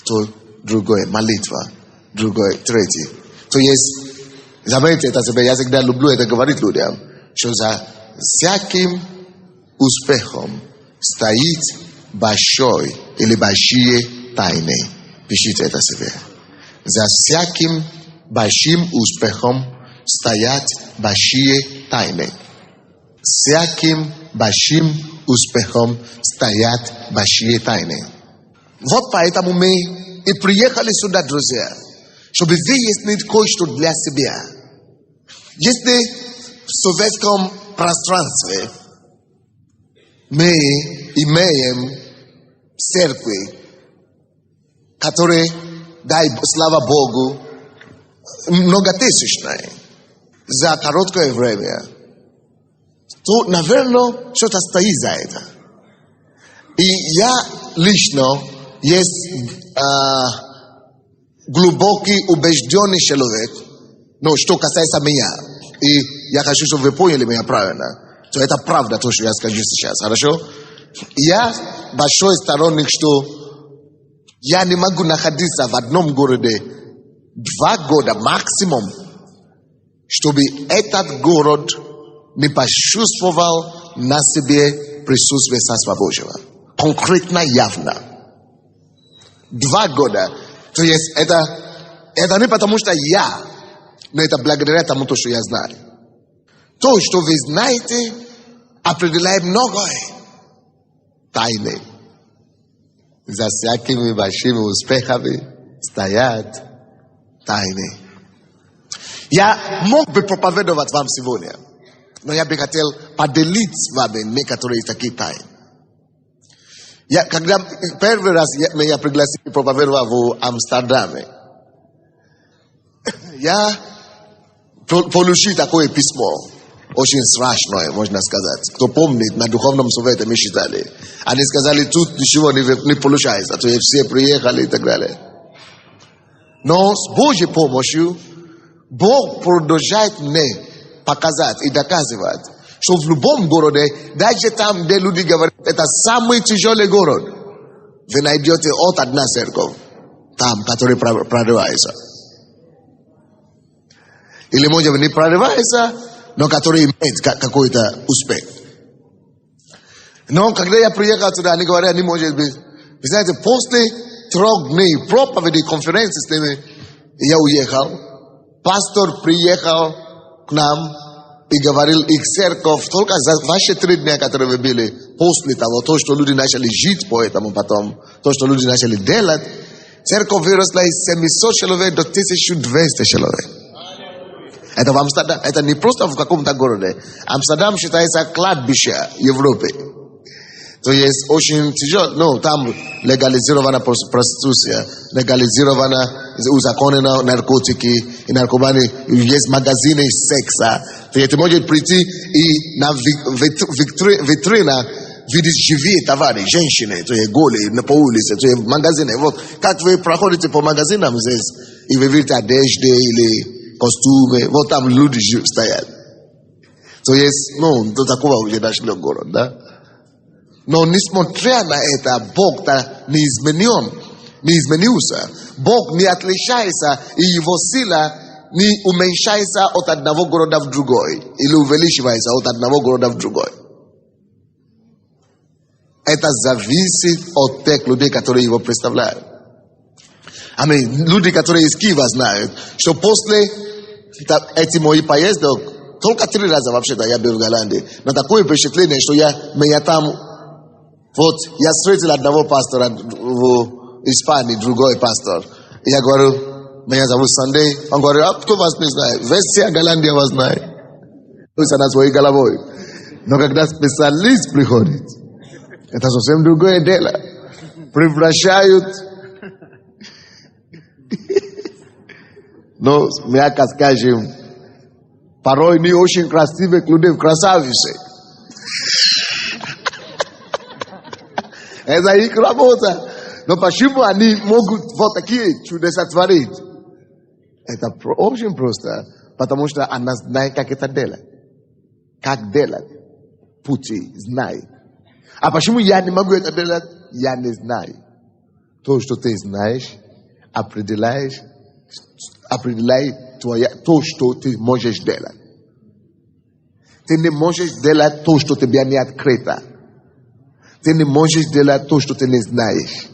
То другое, молитва. Другое, третье. То есть, заметьте это себе, я всегда люблю это говорить людям, что за всяким успехом стоит большой или большие тайны. Пишите это себе. За всяким большим успехом стоят большие тайны. Всяким большим успехом стоят большие тайны. Вот поэтому мы и приехали сюда, друзья, чтобы выяснить кое-что для себя. Если в советском пространстве мы имеем церкви, которые, дай слава Богу, многотысячные, за короткое время, то, наверное, что-то стоит за это. И я лично есть глубокий, убежденный человек, но что касается меня, и я хочу, чтобы вы поняли меня правильно, то это правда, то, что я скажу сейчас, хорошо? Я большой сторонник, что я не могу находиться в одном городе 2 года максимум, чтобы этот город не почувствовал на себе присутствие Царства Божьего. Конкретно, явно. 2 года. То есть это не потому, что я, но это благодаря тому, что я знаю. То, что вы знаете, определяет многое. Тайны. За всякими большими успехами стоят тайны. Я мог бы проповедовать вам сегодня, но я бы хотел поделить с вами некоторые такие тайны. Когда первый раз меня пригласили проповедовать в Амстердаме, я получил такое письмо, очень страшное, можно сказать. Кто помнит, на духовном совете мы считали. Они сказали, тут ничего не получается, то есть все приехали и так далее. Но с Божьей помощью Бог продолжает мне показать и доказывать, что в любом городе, даже там, где люди говорят, это самый тяжелый город, вы найдете от одна церковь, там, которая прорывается. Или, может быть, не прорывается, но который имеет какой-то успех. Но когда я приехал туда, они говорят, не может быть. Вы знаете, после 3 дней проповеди, конференции с ними, я уехал. Пастор приехал к нам и говорил их церковь только за ваши 3 дня, которые вы были, после того, то, что люди начали жить по этому потом, то, что люди начали делать, церковь выросла из 700 человек до 1200 человек. Это в Амстердам, это не просто в каком-то городе. Амстердам считается кладбище Европы. То есть очень тяжело, ну, там легализирована проституция, легализирована, узаконена наркотики и наркоманы, есть магазины секса. То есть ты можешь прийти и на витрина видишь живые товары, женщины, то есть голые на по улице, то есть магазины. Вот как вы проходите по магазинам здесь, и вы видите одежды или костюмы, вот там люди стоят. То есть, ну, до такого уже дошли в город, да? Но несмотря на это, Бог-то не изменился. Бог не отличается, и его сила не уменьшается от одного города в другой, или увеличивается от одного города в другой. Это зависит от тех людей, которые его представляют. Люди, которые из Киева знают, что после этих моих поездок, только 3 раза вообще-то я был в Голландии, но такое впечатление, что меня там... Вот я встретил одного пастора в Испании, другой пастор. И я говорю, меня зовут Сандей. Он говорит, а кто вас не знает? Вся Голландия вас знает. То есть она своей головой. Но когда специалист приходит, это совсем другое дело. Превращают. Но, мягко скажем, порой не очень красивых людей в красавице. Это их работа. Но почему они могут вот такие чудеса творить? Это очень просто. Потому что она знает, как это делать. Как делать. Пути знает. А почему я не могу это делать? Я не знаю. То, что ты знаешь, определяет то, что ты можешь делать. Ты не можешь делать то, что тебе не открыто. Ты не можешь делать то, что ты не знаешь.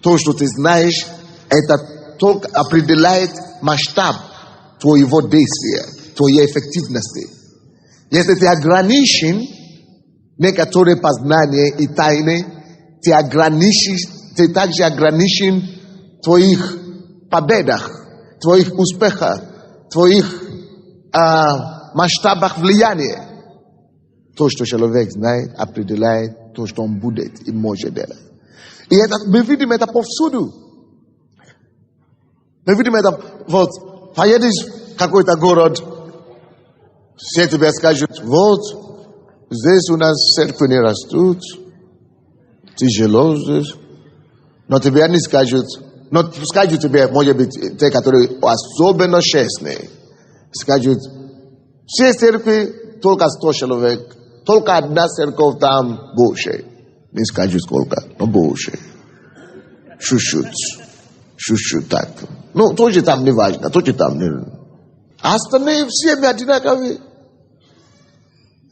То, что ты знаешь, это только определяет масштаб твоего действия, твоей эффективности. Если ты ограничен некоторые познания и тайны, ты также ограничен в твоих победах, твоих успехах, твоих масштабах влияния. То, что человек знает, определяет то, что он будет и может делать. И это, мы видим это повсюду. Мы видим это, вот, поедешь в какой-то город, все тебе скажут, вот, здесь у нас церкви не растут, тяжело здесь. Но тебе не скажут, но скажут тебе, может быть, те, которые особенно честные, скажут, все церкви только 100 человек, только одна церковь там больше. Не скажу сколько, но больше. Чуть-чуть так. Ну, тоже там не важно, тоже там не... Остальные все одинаковые.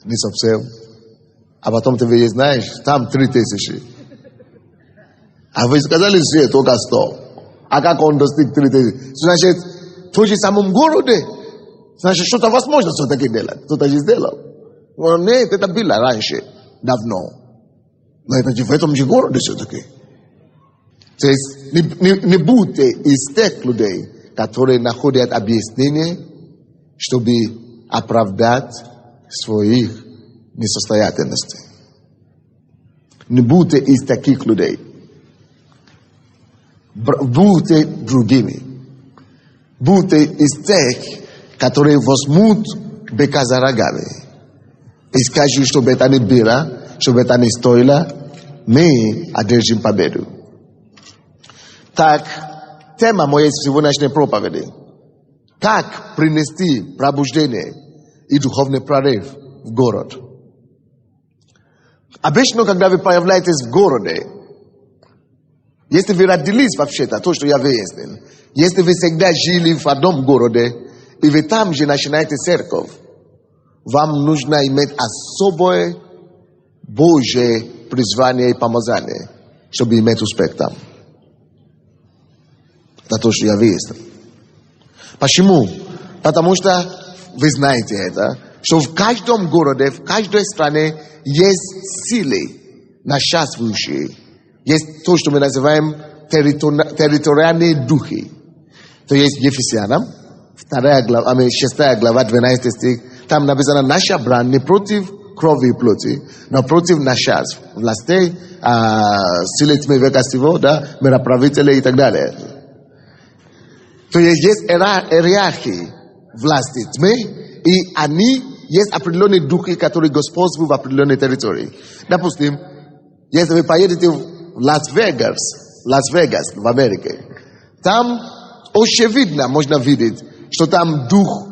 Не совсем. А потом ты знаешь, там 3000. А вы сказали все, только 100. А как он достиг 3000? Значит, в том же самом городе. Значит, что-то возможно все-таки делать. Кто-то же сделал. Но нет, это было раньше, давно. Но это же в этом же городе все-таки. То есть, не будьте из тех людей, которые находят объяснение, чтобы оправдать своих несостоятельностей. Не будьте из таких людей. Будьте другими. Будьте из тех, которые возьмут быка за рогами. И скажут, чтобы это не было, чтобы это не стоило, мы одержим победу. Так, тема моей сегодняшней проповеди. Как принести пробуждение и духовный прорыв в город. Обычно, когда вы появляетесь в городе, если вы родились вообще-то, то, что я выяснил, если вы всегда жили в одном городе, и вы там же начинаете церковь, вам нужно иметь особое Божье призвание и помазание, чтобы иметь успех там. Это то, что я выяснил. Почему? Потому что, вы знаете это, что в каждом городе, в каждой стране есть силы, начальствующие. Есть то, что мы называем территориальные духи. То есть Ефесянам, 6 глава, 12 стих, там написано, наша брань не против крови и плоти, но против начальств, властей, силы тьмы века сего, да, мироправителей и так далее. То есть иерархии власти тьмы, и они, есть определенные духи, которые господствуют в определенной территории. Допустим, если вы поедете в Лас-Вегас в Америке, там очевидно можно видеть, что там дух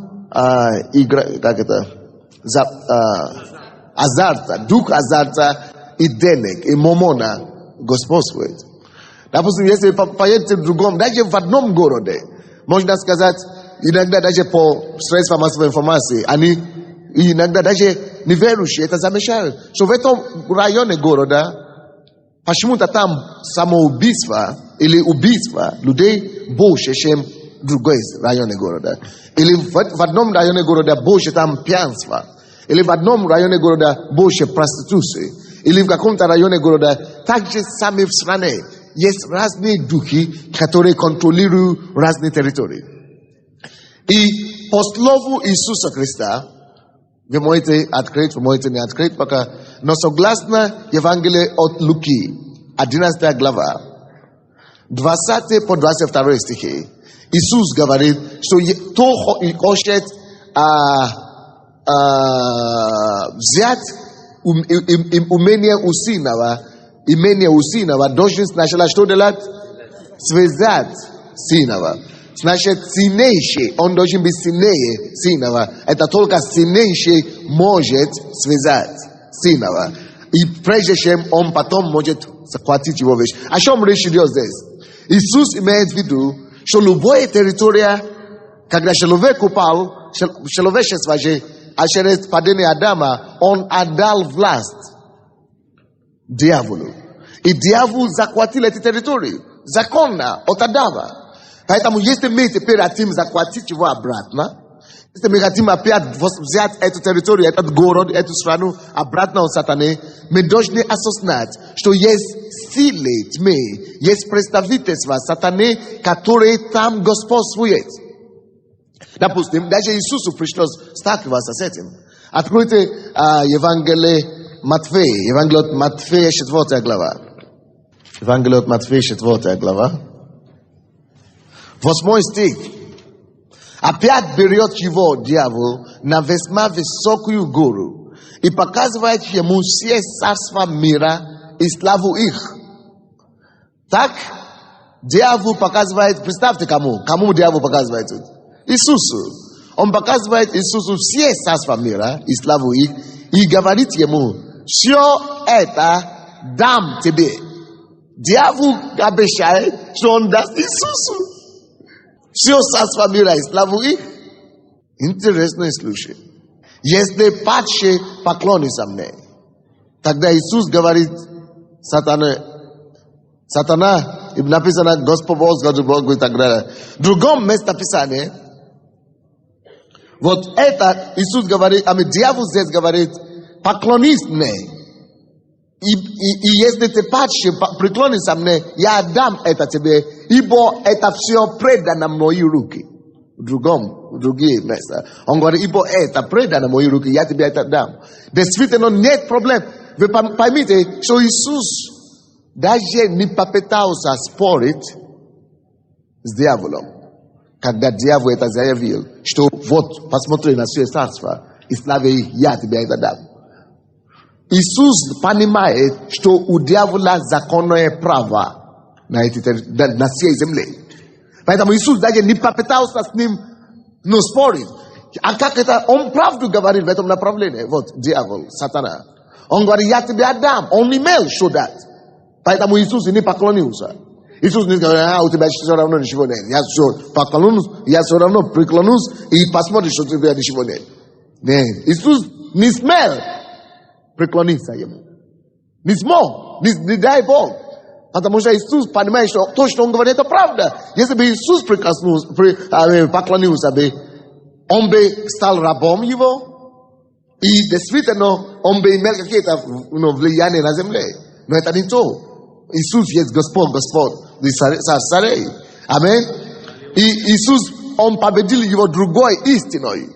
азарта, дух азарта и денег, и мамона господствует. Допустим, если вы поедете в другом, даже в одном городе, можно сказать, иногда даже по средствам массовой информации, они иногда даже неверующие это замечают, что в этом районе города почему-то там самоубийство или убийство людей больше, чем в другой районе города. Или в одном районе города больше там пьянства. Или в одном районе города больше проституции. Или в каком-то районе города также сами в стране есть разные духи, которые контролируют разные территории. И по слову Иисуса Христа, вы можете открыть, вы можете не открыть пока, но согласно Евангелию от Луки, 11 глава, 20 по 22 стихи, Иисус говорит, что кто хочет взять имение у сынова, должен сначала что делать? Связать сынова. Значит, сильнейший, он должен быть сильнее сынова. Это только сильнейший может связать сынова. И прежде чем он потом может захватить его вещь. О чем речь идет здесь? Иисус имеет в виду, что любая территория, когда человек упал, человечество же, а через падение Адама, он отдал власть дьяволу. И дьявол захватил эти территории. Законно, от Адама. Поэтому, если мы теперь хотим захватить его обратно, если мы хотим опять взять эту территорию, этот город, эту страну обратно от сатаны, мы должны осознать, что есть силы тьмы, есть представительства сатаны, которые там господствуют. Допустим, даже Иисусу пришлось сталкиваться с этим. Откройте Евангелие Матфея, Евангелие от Матфея, 4 глава. Евангелие от Матфея, 4 глава. 8 стих. Опять берет его дьявол на весьма высокую гору и показывает ему все царства мира и славу их. Так дьявол показывает, представьте кому дьявол показывает тут? Иисусу. Он показывает Иисусу все царства мира и славу их и говорит ему, все это дам тебе. Дьявол обещает, что он даст Иисусу все царство мира и славу их. Интересный случай. Если падшие поклонятся мне, тогда Иисус говорит сатана, и написано Господь Бог и так далее. В другом месте Писания, вот это Иисус говорит, дьявол здесь говорит, поклонись мне. И если ты падший преклонишься мне, я отдам это тебе, ибо это все предано в мои руки. В другие места. Он говорит, ибо это предано в мои руки, я тебе это дам. Действительно, нет проблем. Вы поймите, что Иисус даже не попытался спорить с дьяволом. Когда дьявол это заявил, что вот, посмотри на все царства, и славе их, я тебе это дам. Иисус понимает, что у дьявола законное право на всей земле. Поэтому Иисус даже не попытался с ним спорить. А как это? Он правду говорит в этом направлении. Вот дьявол, сатана. Он говорит, я тебе отдам. Он имел что дать. Поэтому Иисус не поклонился. Иисус не говорит, у тебя все равно ничего нет. Я все равно преклонюсь и посмотришь, что у тебя ничего нет. Нет. Иисус не смел преклониться ему. Не смог. Не дай Бог. Потому что Иисус понимает, что то, что он говорит, это правда. Если бы Иисус поклонился бы, он бы стал рабом его. И действительно, он бы имел какие-то влияния на земле. Но это не то. Иисус есть Господь, царей. Аминь. И Иисус, он победил его другой истиной.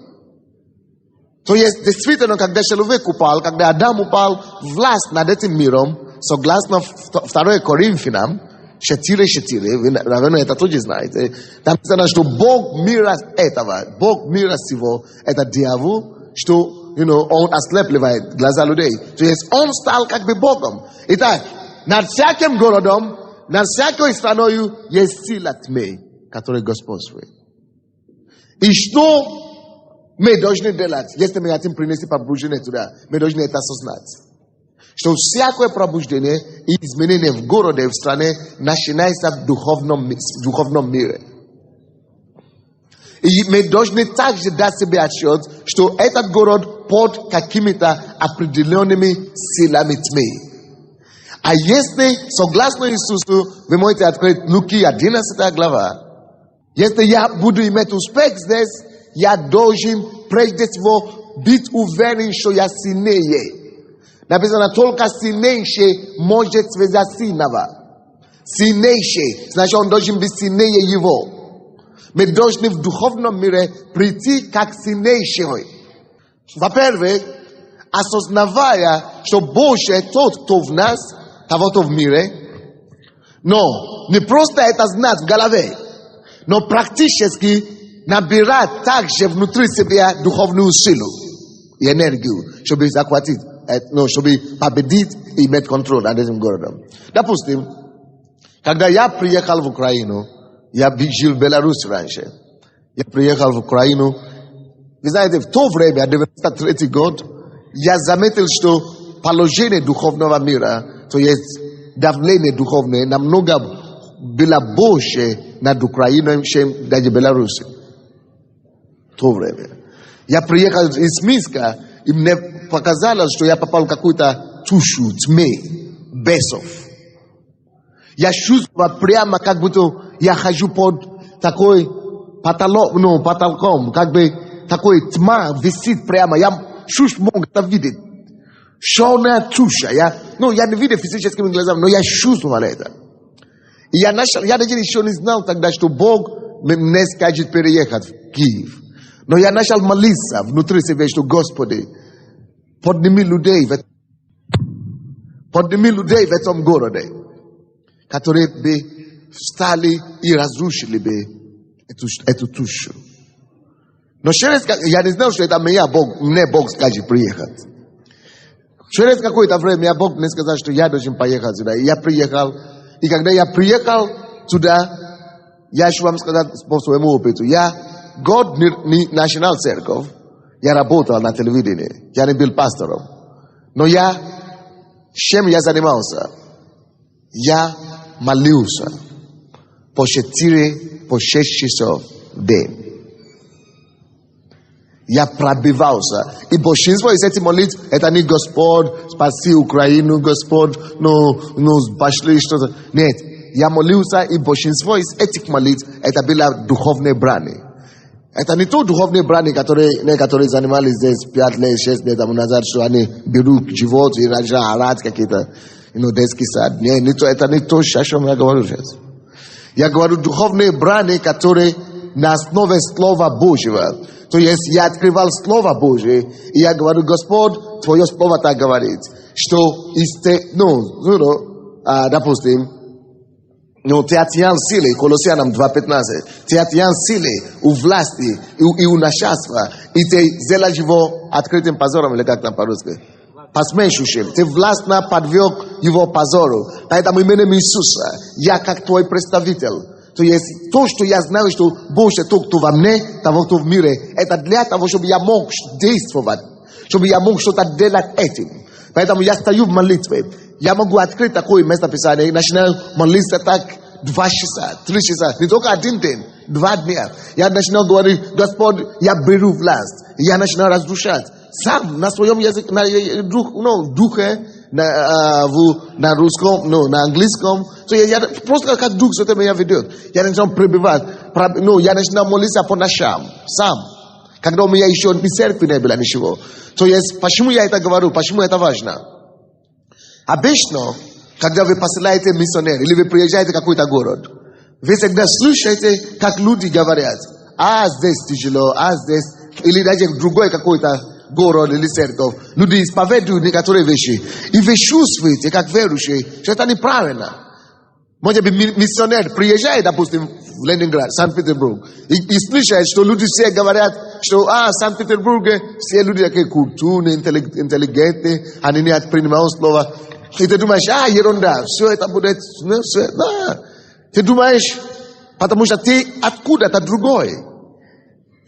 То есть, действительно, когда человек упал, когда Адам упал, власть над этим миром, согласно 2 Коринфянам 4:4, вы, наверное, это тоже знаете, там написано, что Бог мира этого, Бог мира всего, это дьявол, что, он ослепливает глаза людей. То есть, он стал как бы Богом. Итак, над всяким городом, над всякой страною есть сила тьмы, которая господствует. И что мы должны делать, если мы хотим принести пробуждение туда? Мы должны это осознать. Что всякое пробуждение и изменение в городе, в стране, начинается в духовном мире. И мы должны также дать себе отчет, что этот город под какими-то определенными силами тьмы. А если, согласно Иисусу, вы можете открыть Луки 11 глава, если я буду иметь успех здесь, я должен прежде всего быть уверен, что я сильнее. Написано, только сильнейший может связать сильного. Сильнейший, значит, он должен быть сильнее его. Мы должны в духовном мире прийти как сильнейший. Во-первых, осознавая, что Боже тот, кто в нас, того, кто в мире. Но не просто это знать в голове, но практически набирать также внутри себя духовную силу и энергию, чтобы захватить, чтобы победить и иметь контроль над этим городом. Допустим, когда я приехал в Украину, я жил в Беларуси раньше, я приехал в Украину, вы знаете, в то время, 93 год, я заметил, что положение духовного мира, то есть давление духовное, намного было больше над Украиной, чем даже Беларуси. В то время. Я приехал из Минска, и мне показалось, что я попал в какую-то тушу тьмы, бесов. Я чувствовал прямо, как будто я хожу под такой потолком, как бы такой тьма висит прямо. Я чувствую, мог это видеть. Черная туша. Я не видел физическими глазами, но я чувствовал это. И я даже еще не знал тогда, что Бог мне скажет переехать в Киев. Но я начал молиться внутри себя, что Господи, подними людей в этом городе, которые бы встали и разрушили бы эту тушу. Но я не знал, что это мне Бог скажет приехать. Через какое-то время Бог мне сказал, что я должен поехать сюда. И я приехал. И когда я приехал туда, я еще вам сказал по своему опыту. Год не начинал церковь. Я работал на телевидении. Я не был пастором. Но чем я занимался? Я молился по 4-6 часов в день. Я пробивался. И большинство из этих молитв, это не Господь, спаси Украину, Господь, пошли что-то. Нет, я молился, и большинство из этих молитв, это было духовные брани. Это не то духовные брани, которые занимались здесь 5 лет, 6 лет тому назад, что они берут живот и орать какие-то, детский сад. Нет, это не то, о чем я говорю сейчас. Я говорю духовные брани, которые на основе Слова Божьего. То есть я открывал Слово Божие, и я говорю, Господь, Твое Слово так говорит, что допустим, ты отнял силы, Колоссянам 2:15, ты отнял силы у власти и у начальства, и ты сделаешь его открытым позором, или как там по-русски? Посмешищем. Ты властно подверг его позору. Поэтому именем Иисуса, я как твой представитель. То есть то, что я знаю, что Боже, тот, кто во мне, того, кто в мире, это для того, чтобы я мог действовать, чтобы я мог что-то делать этим. Поэтому я стою в молитве. Я могу открыть такое местописание и начинаю молиться так 2 часа, 3 часа. Не только 1 день, 2 дня. Я начинаю говорить, Господь, я беру власть. Я начинаю разрушать. Сам на своем языке, на духе, на русском, на английском. Я просто как Дух Святой меня ведет. Я начинаю пребывать. Я начинаю молиться по ночам. Сам. Когда у меня еще ни церкви не было, ничего. То есть, почему я это говорю? Почему это важно? Обычно, когда вы посылаете миссионера, или вы приезжаете в какой-то город, вы всегда слушаете, как люди говорят, а здесь тяжело, а здесь, или даже в другой какой-то город или церковь, люди исповедуют некоторые вещи, и вы чувствуете, как верующие, что это неправильно. Может быть, миссионер приезжает, допустим, в Ленинград, Санкт-Петербург, и слышит, что люди все говорят, что в Санкт-Петербурге все люди такие культурные, интеллигентные, они не принимают слово. И ты думаешь, ерунда, все это будет, да. Ты думаешь, потому что ты откуда-то другой.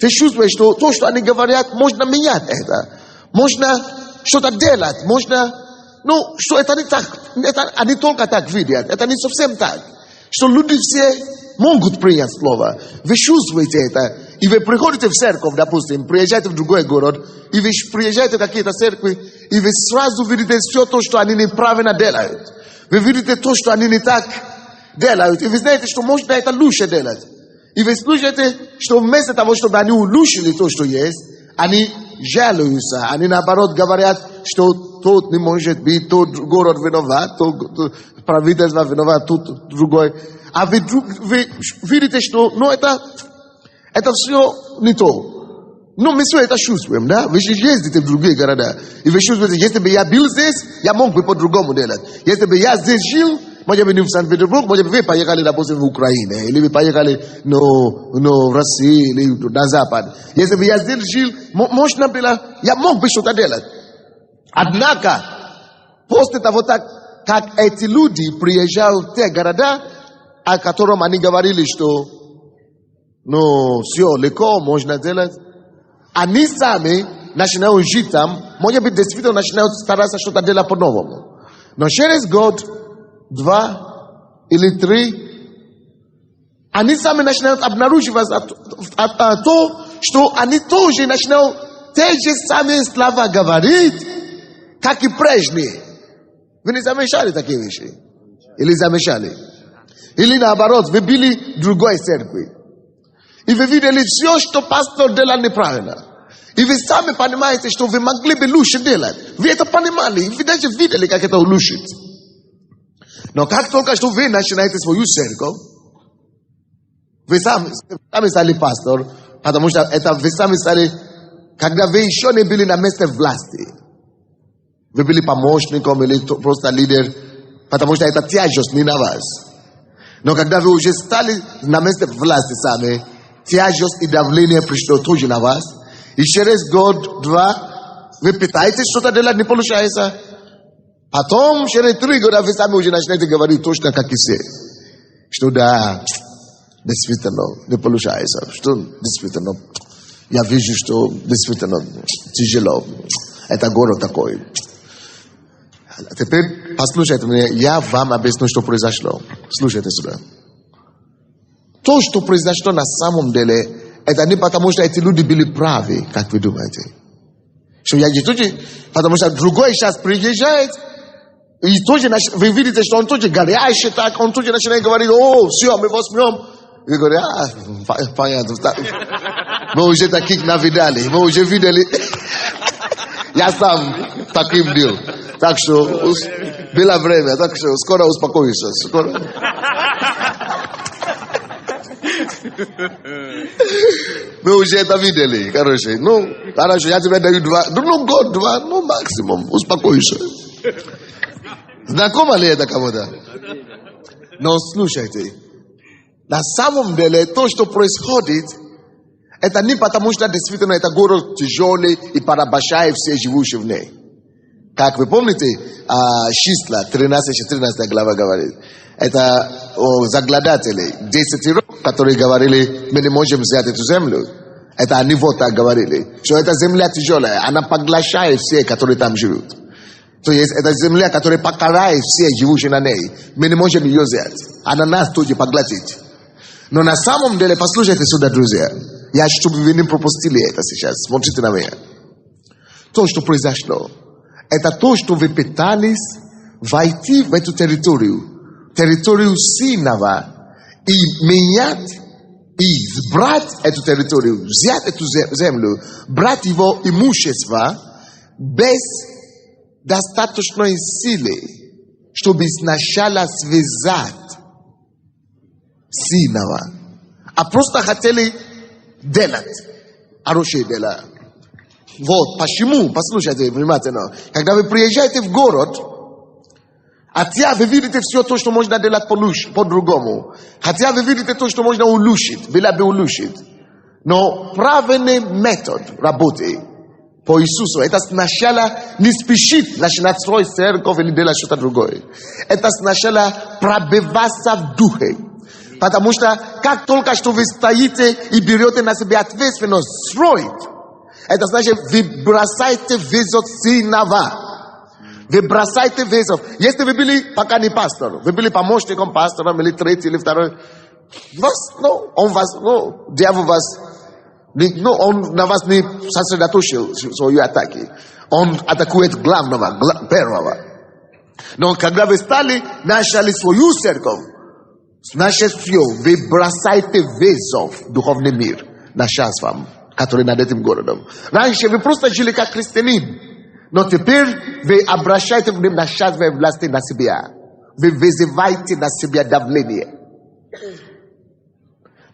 Ты чувствуешь, что то, что они говорят, можно менять это. Можно что-то делать, можно... что это не так. Это, они только так видят. Это не совсем так. Что люди все могут принять слово. Вы чувствуете это. И вы приходите в церковь, допустим, приезжаете в другой город, и вы приезжаете в какие-то церкви, и вы сразу видите все то, что они неправильно делают. Вы видите то, что они не так делают. И вы знаете, что можно это лучше делать. И вы слышите, что вместо того, чтобы они улучшили то, что есть, они жалуются. Они наоборот говорят, что тот не может быть, тот город виноват, тот правительство виноват, тот другой. А вы видите, что это все не то. Но мы все это чувствуем, да? Вы же ездите в другие города. И вы чувствуете, если бы я был здесь, я мог бы по-другому делать. Если бы я здесь жил, может быть, не в Санкт-Петербург, может быть, вы поехали, допустим, в Украину, или вы поехали в Россию, или на Запад. Если бы я здесь жил, можно было, я мог бы что-то делать. Однако, после того, как эти люди приезжают в те города, о котором они говорили, что все легко можно делать, они сами начинают жить там, может быть, действительно начинают стараться что-то делать по-новому. Но через год, 2 или 3, они сами начинают обнаруживать то, что они тоже начинают те же самые слова говорить, как и прежние. Вы не замечали такие вещи? Или замечали? Или наоборот, вы были в другой церкви. И вы видели все, что пастор делал неправильно. И вы сами понимаете, что вы могли бы лучше делать. Вы это понимали, вы даже видели, как это улучшить. Но как только что вы начинаете свою церковь, вы сами стали пастор, потому что это вы сами стали, когда вы еще не были на месте власти. Вы были помощником или просто лидер, потому что это тяжесть не на вас. Но когда вы уже стали на месте власти сами, тяжесть и давление пришло тоже на вас. И через год, 2, вы пытаетесь что-то делать, не получается. Потом, через 3 года, вы сами уже начинаете говорить точно как и все. Что да, действительно, не получается. Что действительно, я вижу, что действительно тяжело. Это город такой. Теперь послушайте меня, я вам объясню, что произошло. Слушайте сюда. То, что произошло на самом деле, это не потому, что эти люди были правы, как вы думаете. Что я тоже, потому что другой сейчас приезжает, и тоже вы видите, что он тоже горящий так, он тоже начинает говорить, все, мы возьмем. И вы говорите, понятно, мы уже таких навидали, мы уже видели. Я сам таким был. Так что было время, так что скоро успокоишься. Скоро. Мы уже это видели, короче. Хорошо, я тебе даю 2, год, 2, максимум, успокойся. Знакомо ли это кому-то? Но слушайте, на самом деле то, что происходит, это не потому, что действительно это город тяжелый и порабощает все живущие в ней. Как вы помните, числа 13 глава говорит, это о заглядателей, 10, которые говорили, мы не можем взять эту землю. Это они вот так говорили, что эта земля тяжелая, она поглощает все, которые там живут. То есть это земля, которая покарает все живущие на ней. Мы не можем ее взять. Она нас тоже поглотит. Но на самом деле, послушайте сюда, друзья. Я, чтобы вы не пропустили это сейчас. Смотрите на меня. То, что произошло, это то, что вы пытались войти в эту территорию сильного, и менять И брать эту территорию, взять эту землю, брать его имущество без достаточной силы, чтобы сначала связать сильного, а просто хотели делать хорошие дела. Вот почему, послушайте внимательно, когда вы приезжаете в город, хотя вы видите все то, что можно делать по-другому, хотя вы видите то, что можно улучшить, было бы улучшить, но правильный метод работы по Иисусу, это сначала не спешить начинать строить церковь или делать что-то другое. Это сначала пробиваться в духе. Потому что как только что вы стоите и берете на себя ответственность строить, это значит, вы бросаете вызов сильного. Вы бросаете вызов. Если вы были пока не пастор, вы были помощником пастора, или третий, или второй, дьявол вас, он на вас не сосредоточил свои атаки. Он атакует главного, первого. Но когда вы стали, начали свою церковь, значит все, вы бросаете вызов в духовный мир на шанс вам, который над этим городом. Раньше вы просто жили как христианин, но теперь вы обращаете на шанс власти на себя. Вы вызываете на себя давление.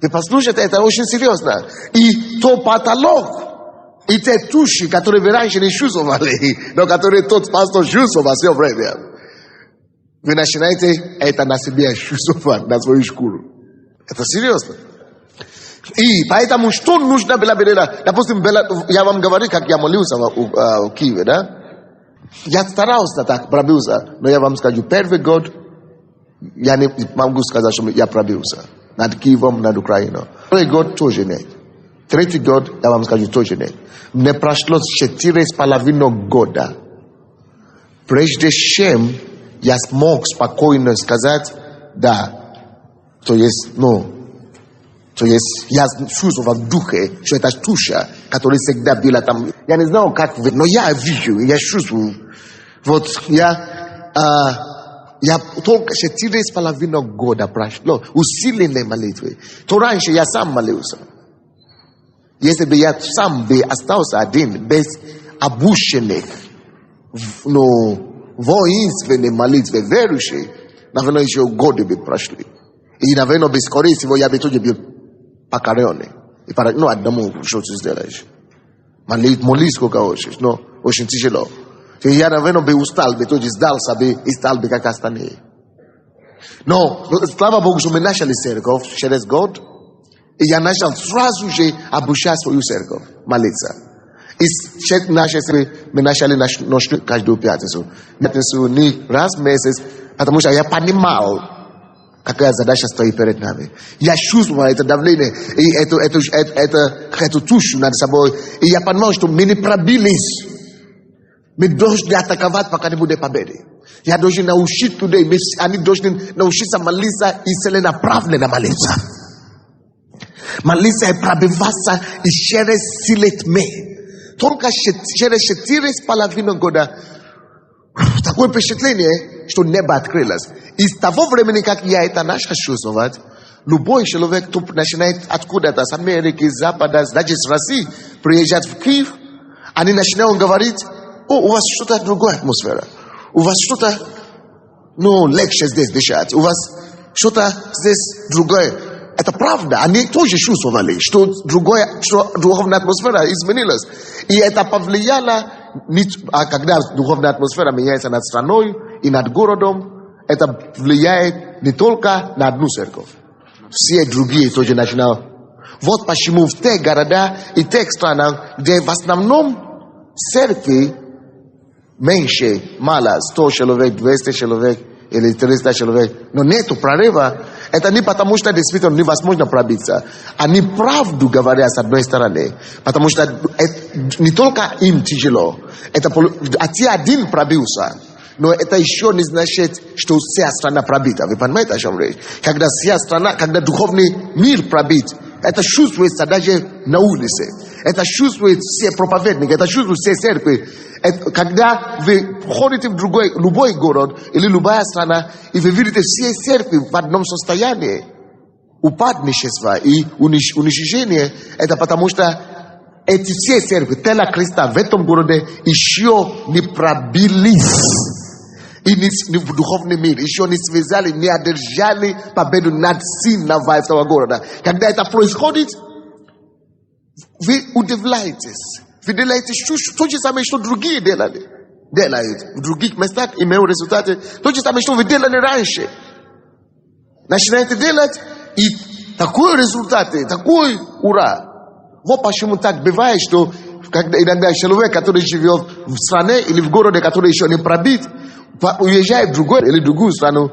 Вы послушайте, это очень серьезно. И то потолок, и те туши, которые вы раньше не чувствовали, но которые тот пастор чувствовал все время, вы начинаете это на себе чувствовать, на свою шкуру. Это серьезно. И поэтому что нужно было делать? Допустим, я вам говорю, как я молился в Киеве, да? Я старался так, пробился, но я вам скажу, первый год я не могу сказать, что я пробился. Над Киевом, над Украиной. Второй год тоже нет. Третий год, я вам скажу, тоже нет. Мне прошло 4,5 года. Прежде чем я смог спокойно сказать, да, то есть, то есть я чувствовал в духе, что это туша, которая всегда была там. Я не знал, как вы, но я вижу, я чувствую. Вот я только 4,5 года прошло усиленной молитвы. То раньше я сам молился. Если бы я сам бы остался один, без обученных, воинственной молитвы, верующей, наверное, еще годы бы прошли. И, наверное, бы скорее всего я бы тоже был покоренный. И одному что ты сделаешь? Молись сколько хочешь, но очень тяжело. И я, наверное, бы устал бы, тоже сдался бы и стал бы как остальные. Но, слава Богу, что мы начали церковь через год, и я начал сразу же обучать свою церковь, молиться. И мы начали ночью каждую пятницу. Пятницу не раз в месяц, потому что я понимал, какая задача стоит перед нами. Я чувствовал это давление, и эту тушу над собой. И я понимал, что мы не пробились. Мы должны атаковать, пока не будет победы. Я должен научить людей, они должны научиться молиться и целенаправленно молиться. Молиться и пробиваться и через силы тьмы. Только через 4,5 года такое впечатление, что небо открылось. И с того времени, как я это начал чувствовать, любой человек, кто начинает откуда-то, с Америки, с Запада, даже с России, приезжать в Киев, они начинают говорить, у вас что-то другая атмосфера. У вас что-то, легче здесь дышать. У вас что-то здесь другое. Это правда. Они тоже чувствовали, что духовная атмосфера изменилась. И это повлияло, когда духовная атмосфера меняется над страной и над городом, это влияет не только на одну церковь. Все другие тоже начинают. Вот почему в тех городах и тех странах, где в основном церкви меньше, мало, 100 человек, 200 человек или 300 человек, но нету прорыва, это не потому, что действительно невозможно пробиться. Они правду говорят с одной стороны, потому что не только им тяжело, один пробился, но это еще не значит, что вся страна пробита. Вы понимаете, о чем речь? Когда вся страна, когда духовный мир пробит, это чувствуется даже на улице. Это чувствует все проповедники, это чувствует все церкви. Когда вы ходите в любой город или любая страна, и вы видите все церкви в одном состоянии, упадничество и уничижение, это потому что эти все церкви, тело Христа в этом городе еще не пробились. И не в духовный мир, еще не связали, не одержали победу над сильного этого города. Когда это происходит, вы удивляетесь. Вы делаете то же самое, что другие делали. Делают в других местах, имеют результаты. То же самое, что вы делали раньше. Начинаете делать, и такой результат, такой ура. Вот почему так бывает, что когда иногда человек, который живет в стране или в городе, который еще не пробит, уезжает в другую или другую страну,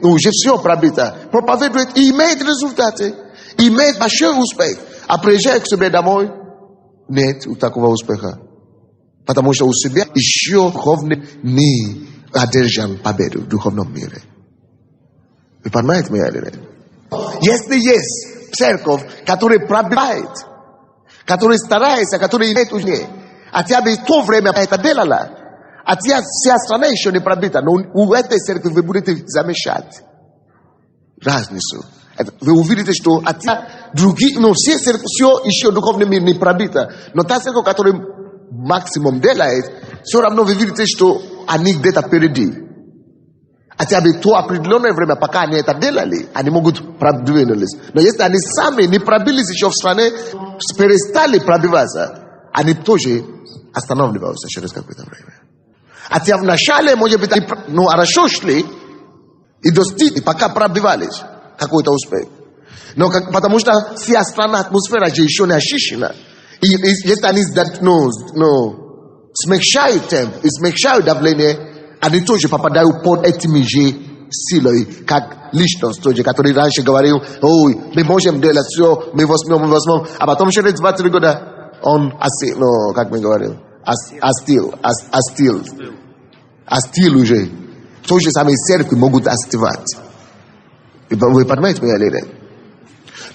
уже все пробито, проповедует и имеет результаты, имеет большой успех, а приезжает к себе домой, нет такого успеха, потому что у себя еще духовно не одержан победу в духовном мире. Вы понимаете меня или нет? Если есть церковь, которая пробивает, которая старается, которая имеет уже, а тебе в то время это делала, а вся страна еще не пробита, но у этой церкви вы будете замечать разницу. Вы увидите, что другие, но все церкви, все еще духовный мир не пробита, но та церковь, которая максимум делает, все равно вы видите, что они где-то впереди. А тебе то определенное время, пока они это делали, они могут продвинуться. Но если они сами не пробились еще в стране, перестали пробиваться, они тоже останавливаются через какое-то время. А те вначале, может быть, хорошо шли и достигли, пока пробивались какой-то успех. Но потому что вся страна, атмосфера же еще не очищена. И если они смягчают темп и смягчают давление, они тоже попадают под этими же силой, как личность, который раньше говорил, ой, мы можем делать все, мы возьмем, а потом через 2-3 года он как мы говорим, остыл уже. То же самое церкви могут остывать. Вы понимаете меня или нет?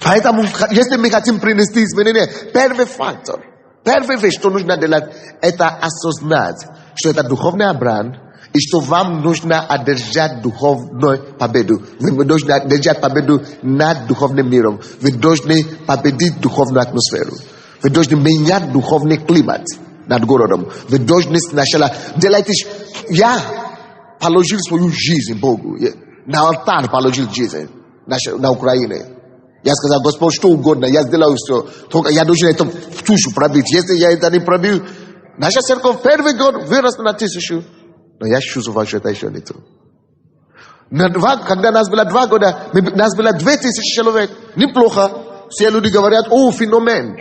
Поэтому, если мы хотим принести изменения, первый фактор, первая вещь, что нужно делать, это осознать, что это духовный бранд, и что вам нужно одержать духовную победу. Вы должны одержать победу над духовным миром. Вы должны победить духовную атмосферу. Вы должны менять духовный климат над городом. Вы должны сначала делать. Я положил свою жизнь Богу. На алтарь положил жизнь на Украине. Я сказал, Господь, что угодно, я сделаю все. Только я должен это в душу пробить. Если я это не пробил, наша церковь первый год выросла на 1000. Но я чувствую, что это еще не то. Когда нас было 2 года, нас было 2000 человек. Неплохо. Все люди говорят, о, феномен.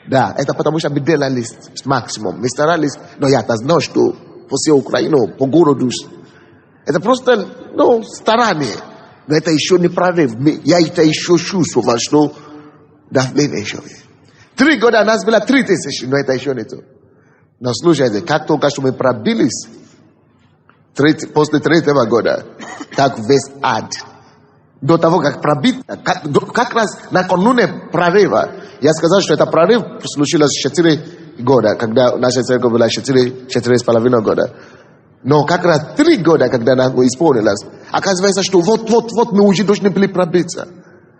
Да, это потому что мы делали максимум. Мы старались, но я-то знал, что по всей Украине, по городу, это просто, старание. Но это еще не прорыв. Я это еще чувствовал, что давление еще есть. 3 года нас было 3000, но это еще не то. Но слушайте, как только что мы пробились, после 3-го года, так весь ад. До того, как пробить, как раз накануне прорыва, я сказал, что это прорыв случилось 4 года, когда наша церковь была 4,5 года. Но как раз 3 года, когда она исполнилась, оказывается, что вот мы уже должны были пробиться.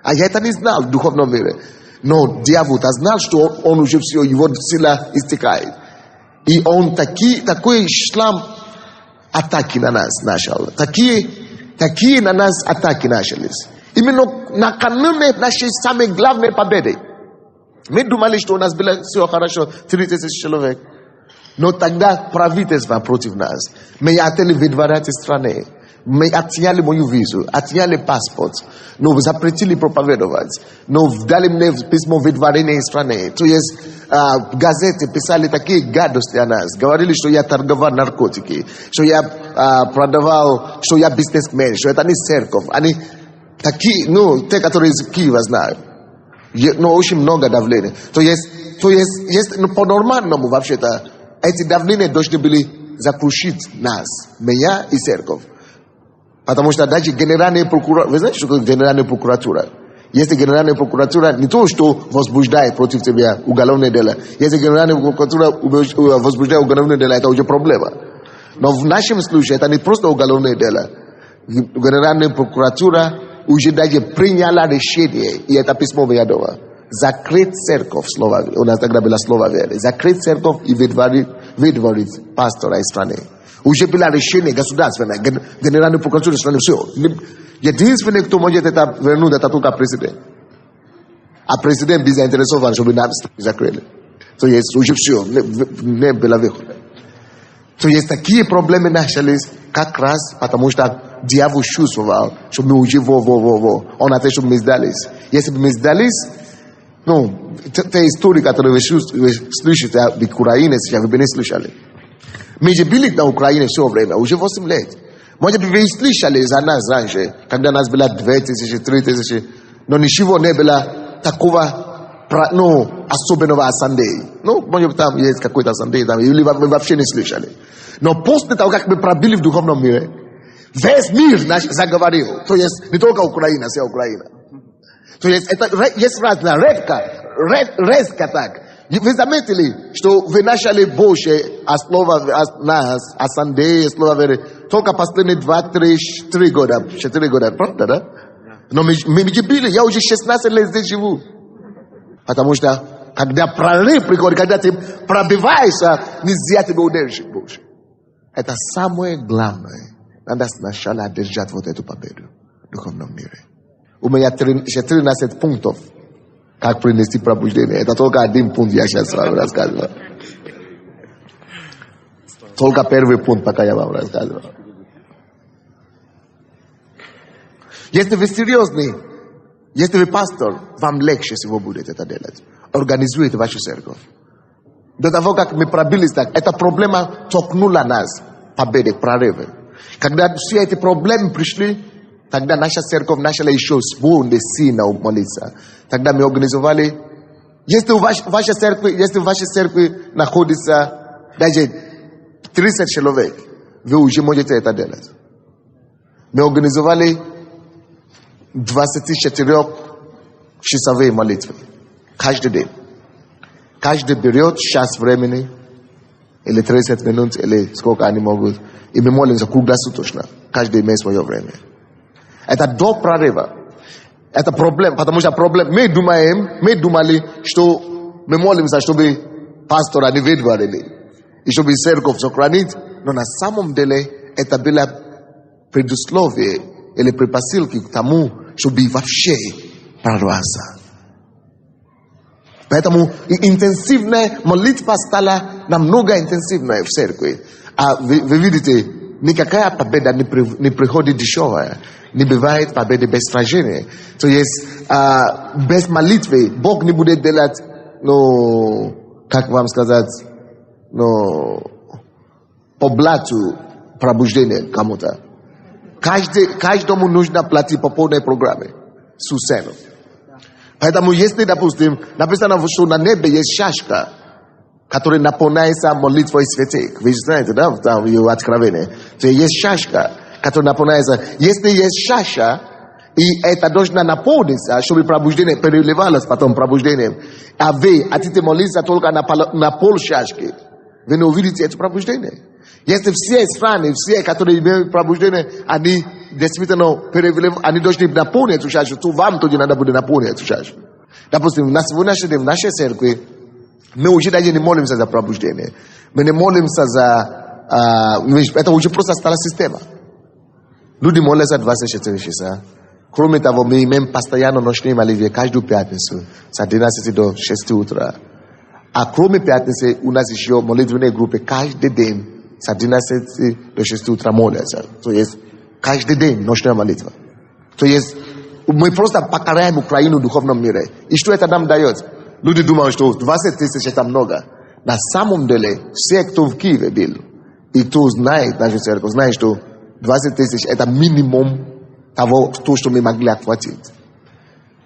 А я это не знал в духовном мире. Но дьявол знал, что он уже все, его сила истекает. И он такой шлам атаки на нас начал. Такие на нас атаки начались. Именно накануне нашей самой главной победы. Мы думали, что у нас было все хорошо, 3000 человек. Но тогда правительство против нас. Мы хотели выдворять из страны. Мы отняли мою визу, отняли паспорт. Но запретили проповедовать. Но дали мне письмо выдворения из страны. То есть газеты писали такие гадости о нас. Говорили, что я торговал наркотики, что я продавал, что я бизнесмен, что это не церковь. Они такие, те, которые из Киева знают. Но очень много давления. То есть по-нормальному вообще-то эти давления должны были закрушить нас, меня и церковь. Потому что даже генеральная прокуратура, вы знаете, что такое генеральная прокуратура? Если генеральная прокуратура не то, что возбуждает против тебя уголовное дело. Если генеральная прокуратура возбуждает уголовное дело, это уже проблема. Но в нашем случае это не просто уголовное дело. Генеральная прокуратура уже даже приняла решение, и это письмо Виадова, закрыть церковь, у нас тогда было слово веры, закрыть церковь и выдворить пастора из страны. Уже было решение государственное, генеральной прокуратуры страны, все. Единственный, кто может это вернуть, это только президент. А президент без заинтересован, чтобы нас закрыли. То есть уже все, не было выхода. То есть такие проблемы начались как раз потому, что дьявол чувствовал, что мы уже он хотел, чтобы мы сдались. Если бы мы сдались, те истории, которые вы слышите об Украине, сейчас вы бы не слышали. Мы же были на Украине все время, уже 8 лет. Может быть, вы слышали за нас раньше, когда нас было 2000, 3000, но ничего не было такого особенного ассамблеи. Может быть, там есть какой-то ассамблей, или вы вообще не слышали. Но после того, как мы пробили в духовном мире, весь мир наш заговорил. То есть не только Украина, вся Украина. То есть это есть разная резко так. Вы заметили, что вы начали больше слова нас, ассамблеи, слова веры, только последние 2-3 года, 4 года, правда, да? Но мы были, я уже 16 лет здесь живу. Потому что, когда прорыв приходит, когда ты пробиваешься, нельзя тебя удержать больше. Это самое главное. Надо сначала одержать вот эту победу в духовном мире. У меня 13 пунктов, как принести пробуждение. Это только один пункт, я сейчас вам рассказываю. Только первый пункт, пока я вам рассказываю. Если вы серьезный, если вы пастор, вам легче всего будет это делать. Организуйте вашу церковь. До того, как мы пробились так, эта проблема толкнула нас победы, прорывы. Когда все эти проблемы пришли, тогда наша церковь начала еще более сильно молиться. Тогда мы организовали, если в вашей церкви находится даже 30 человек, вы уже можете это делать. Мы организовали 24-часовые молитвы. Каждый день. Каждый берет час времени, или 30 минут, или сколько они могут. И мы молимся круглосуточно. Каждый имеет свое время. Это до прорыва. Это проблема, потому что проблема. Мы думали, что мы молимся, чтобы пастора не выдворили. И чтобы церковь сохранить. Но на самом деле это было предусловие или предпосылки к тому, чтобы вообще прорваться. Поэтому интенсивная молитва стала намного интенсивнее в церкви. А вы видите, никакая победа не приходит дешевая. Не бывает победы без сражения. То есть без молитвы Бог не будет делать, как вам сказать, по блату пробуждения кому-то. Каждому нужно платить по полной программе. Всю цену. Поэтому если, допустим, написано, что на небе есть чашка, которая наполняется молитвой святых. Вы знаете, да, там ее откровение. То есть чашка, которая наполняется. Если есть чаша, и это должно наполниться, чтобы пробуждение переливалось потом пробуждением, а вы хотите молиться только на пол чашки, вы не увидите это пробуждение. Если все страны, все, которые имеют пробуждение, они действительно переливают, они должны наполнить эту чашу, то вам тоже надо будет наполнить эту чашу. Допустим, в нашей церкви, мы уже даже не молимся за пробуждение. Мы не молимся за... это уже просто стала система. Люди молятся 24 часа. Кроме того, мы имеем постоянно ночные молитвы каждую пятницу с 11 до 6 утра. А кроме пятницы, у нас еще молитвенные группы каждый день с 11 до 6 утра молятся. То есть каждый день ночная молитва. То есть мы просто покоряем Украину в духовном мире. И что это нам дает? Люди думают, что 20 тысяч это много. На самом деле, все, кто в Киеве был, и кто знает нашу церковь, знает, что 20 тысяч это минимум того, что мы могли охватить.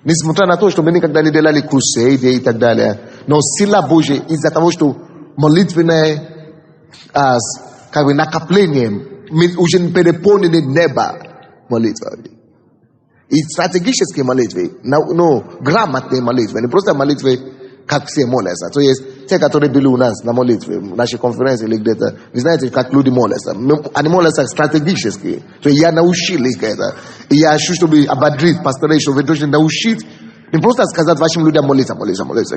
Несмотря на то, что мы никогда не делали крусейды и так далее. Но сила Божья из-за того, что молитвенное накоплением, мы уже переполнены небо молитвами. И стратегические молитвы, грамотные молитвы, не просто молитвы, как все молятся. То есть те, которые были у нас на молитве, в нашей конференции или где-то, вы знаете, как люди молятся. Они молятся стратегически. То есть я научил их это. И я хочу, чтобы ободрить пасторей, что вы должны научить, не просто сказать вашим людям молиться,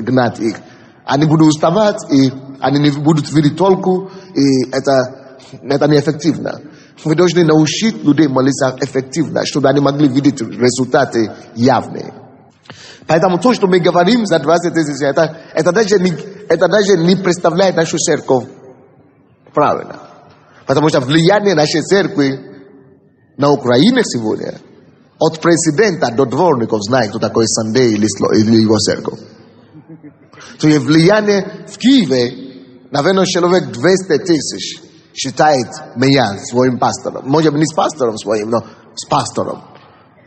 гнать их. Они будут уставать, и они не будут видеть толку, и это неэффективно. Вы должны научить людей молиться эффективно, чтобы они могли видеть результаты явные. Поэтому то, что мы говорим за 20 тысяч, это даже не представляет нашу церковь правильно. Потому что влияние нашей церкви на Украине сегодня, от президента до дворников знает, кто такой Сандей или его церковь. То есть влияние в Киеве, наверное, человек 200 тысяч считает меня своим пастором. Может быть, не с пастором своим, но с пастором.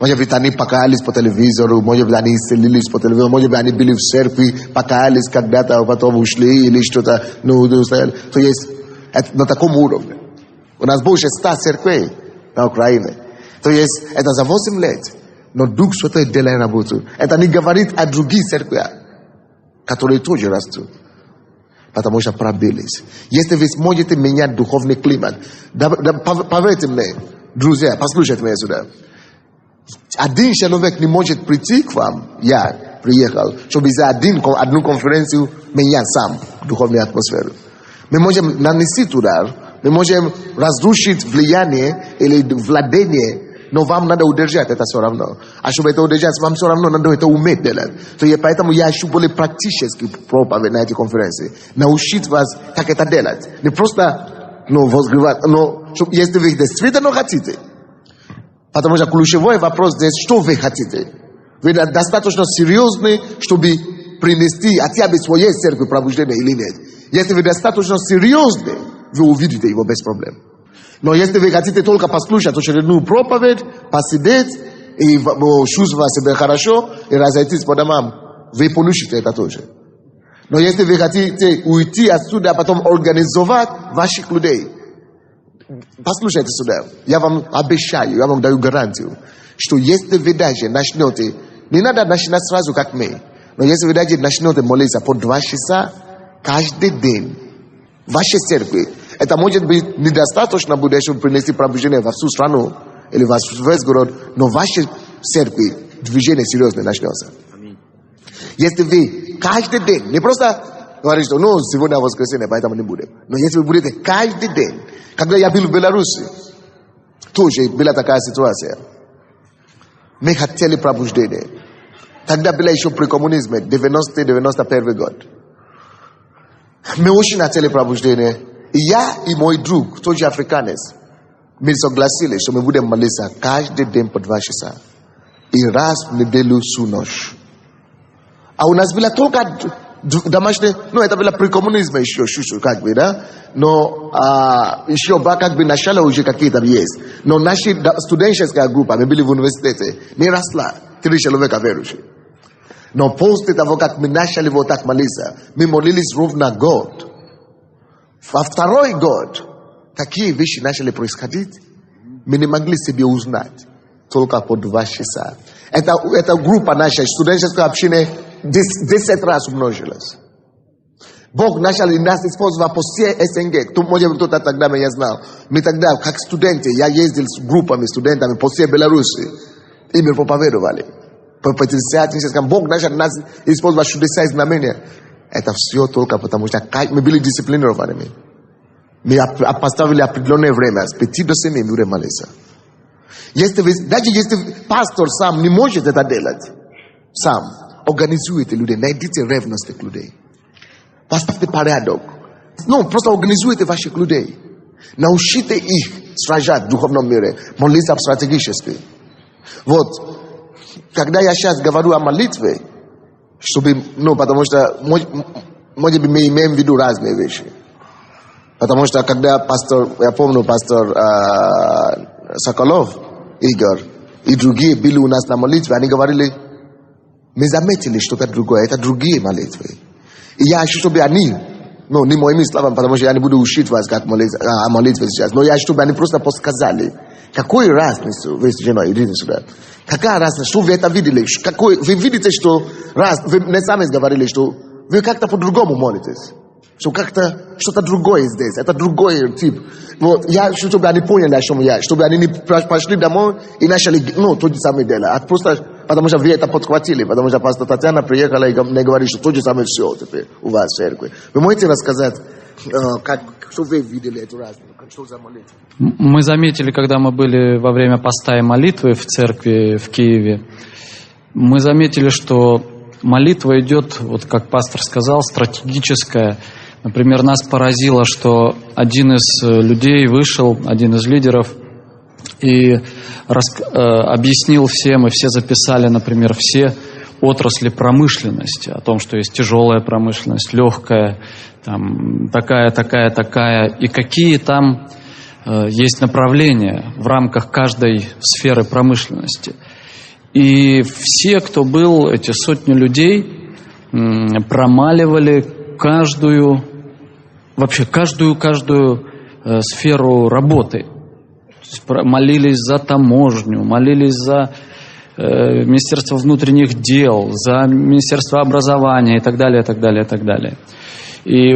Может быть, они покаялись по телевизору, может быть, они исцелились по телевизору, может быть, они были в церкви, покаялись когда-то, а потом ушли или что-то. То есть, это на таком уровне. У нас больше 100 церквей на Украине. То есть, это за 8 лет. Но Дух Святой делает работу. Это не говорит о других церквях, которые тоже растут. Потому что пробились. Если вы сможете менять духовный климат, поверьте мне, друзья, послушайте меня сюда. Один человек не может прийти к вам, я приехал, чтобы за одну конференцию менять сам духовную атмосферу. Мы можем нанести удар, мы можем разрушить влияние или владение, но вам надо удержать это все равно. А чтобы это удержать, вам все равно надо это уметь делать. То есть поэтому я ищу более практически проповедь на эти конференции. Научить вас, как это делать. Не просто возгревать, но если вы действительно хотите. Потому что ключевой вопрос здесь, что вы хотите. Вы достаточно серьезны, чтобы принести хотя бы своей церкви пробуждение или нет. Если вы достаточно серьезны, вы увидите его без проблем. Но если вы хотите только послушать очередную проповедь, посидеть и чувствовать себя хорошо и разойтись по домам, вы получите это тоже. Но если вы хотите уйти отсюда, а потом организовать ваших людей, послушайте сюда, я вам обещаю, я вам даю гарантию, что если вы даже начнете, не надо начинать сразу, как мы, но если вы даже начнете молиться по 2 часа каждый день в вашей церкви, это может быть недостаточно будет, чтобы принести пробуждение во всю страну или во весь город, но в вашей церкви движение серьезное начнется. Если вы каждый день, не просто говорите, что сегодня воскресенье, поэтому не будет, но если вы будете каждый день. Когда я был в Беларуси, тоже была такая ситуация. Мы хотели пробуждение. Тогда было еще при коммунизме, 90-91 год. Мы очень хотели пробуждение. И я и мой друг, тоже африканец, мы согласились, что мы будем молиться каждый день по 2 часа. И раз в неделю всю ночь. А у нас было только домашнее, это было при коммунизме еще, как бы, да? Но еще как бы начало уже какие-то есть. Но наша студенческая группа, мы были в университете, не росла, 3 человека верующих. Но после того, как мы начали вот так молиться, мы молились ровно год. Во 2-й год такие вещи начали происходить, мы не могли себе узнать. Только по 2 часа. Эта группа наша, студенческая община, 10 раз умножилась. Бог начал нас использовать по всей СНГ. Может быть, кто-то тогда меня знал. Мы тогда, как студенты, я ездил с группами, студентами по всей Беларуси. И мы проповедовали. Бог начал нас использовать чудеса и знамения. Это все только потому, что мы были дисциплинированными. Мы поставили определенное время. С 5 до 7 мы будем молиться. Даже если пастор сам не может это делать, сам, организуйте людей, найдите ревность людей. Поставьте порядок. Просто организуйте ваших людей. Научите их сражать в духовном мире, молиться стратегически. Вот, когда я сейчас говорю о молитве, чтобы, потому что, может быть, мы имеем в виду разные вещи. Потому что, когда я помню, пастор Соколов, Игорь и другие были у нас на молитве, они говорили, мы заметили что-то другое, это другие молитвы. И я хочу, чтобы они, не моими словами, потому что я не буду учить вас, как молиться о молитве сейчас, но я хочу, чтобы они просто подсказали, какой разницу, вы идите сюда, какая разница, что вы это видели, вы видите, что раз, вы не сами говорили, что вы как-то по-другому молитесь. Что как-то что-то другое здесь, это другой тип. Вот, я, чтобы они поняли, о чем я, чтобы они не пошли домой и начали, то же самое дело. А просто, потому что вы это подхватили, потому что пастор Татьяна приехала и мне говорит, что то же самое все теперь у вас в церкви. Вы можете рассказать, что вы видели эту разницу, что за молитва? Мы заметили, когда мы были во время поста и молитвы в церкви в Киеве, мы заметили, что молитва идет, вот как пастор сказал, стратегическая. Например, нас поразило, что один из людей вышел, один из лидеров, и объяснил всем, и все записали, например, все отрасли промышленности, о том, что есть тяжелая промышленность, легкая, там, такая, и какие там есть направления в рамках каждой сферы промышленности. И все, кто был, эти сотни людей, промаливали каждую сферу работы. Молились за таможню, молились за Министерство внутренних дел, за Министерство образования и так далее, и так далее, и так далее. И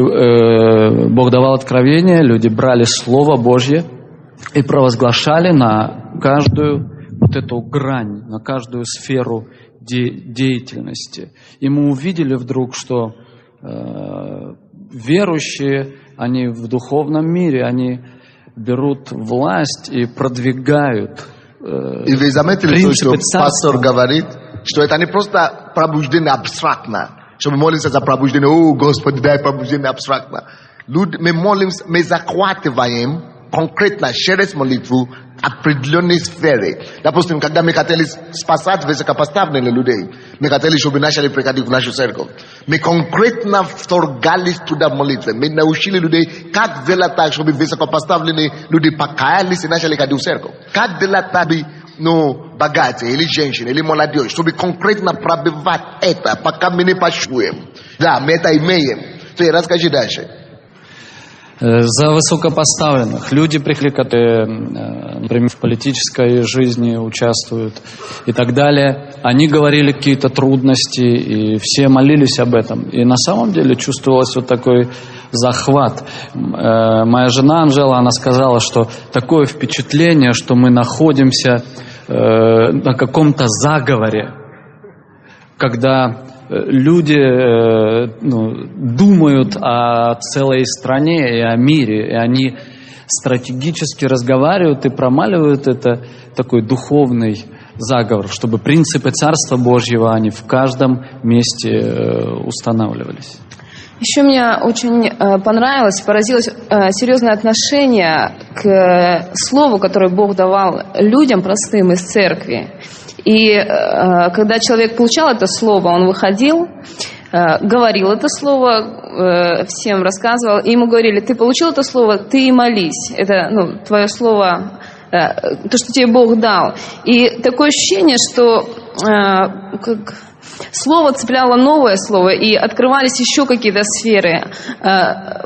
Бог давал откровение, люди брали Слово Божье и провозглашали на каждую вот эту грань, на каждую сферу деятельности. И мы увидели вдруг, что верующие, они в духовном мире, они берут власть и продвигают И вы заметили, что пастор говорит, что это не просто пробуждение абстрактно, что мы молимся за пробуждение, о, Господи, дай пробуждение абстрактно. Мы молимся, мы захватываем конкретно через молитву определенные сферы. Допустим, когда мы хотели спасать высокопоставленных людей, мы хотели, чтобы начали приходить в нашу церковь. Мы конкретно вторгались туда в молитве. Мы научили людей, как делать так, чтобы высокопоставленные люди покаялись и начали ходить в церковь. Как делать так, богатые, или женщины, или молодежь, чтобы конкретно пробивать это, пока мы не почуем. Да, мы это имеем. То есть расскажи дальше. За высокопоставленных. Люди, которые, например, в политической жизни участвуют и так далее, они говорили какие-то трудности, и все молились об этом. И на самом деле чувствовалось вот такой захват. Моя жена Анжела, она сказала, что такое впечатление, что мы находимся на каком-то заговоре, когда люди думают о целой стране и о мире, и они стратегически разговаривают и промаливают это, такой духовный заговор, чтобы принципы Царства Божьего, они в каждом месте устанавливались. Еще мне очень понравилось, поразилось серьезное отношение к слову, которое Бог давал людям простым из церкви. И когда человек получал это слово, он выходил, говорил это слово, всем рассказывал, и ему говорили: ты получил это слово, ты и молись. Это твое слово, то, что тебе Бог дал. И такое ощущение, что слово цепляло новое слово, и открывались еще какие-то сферы.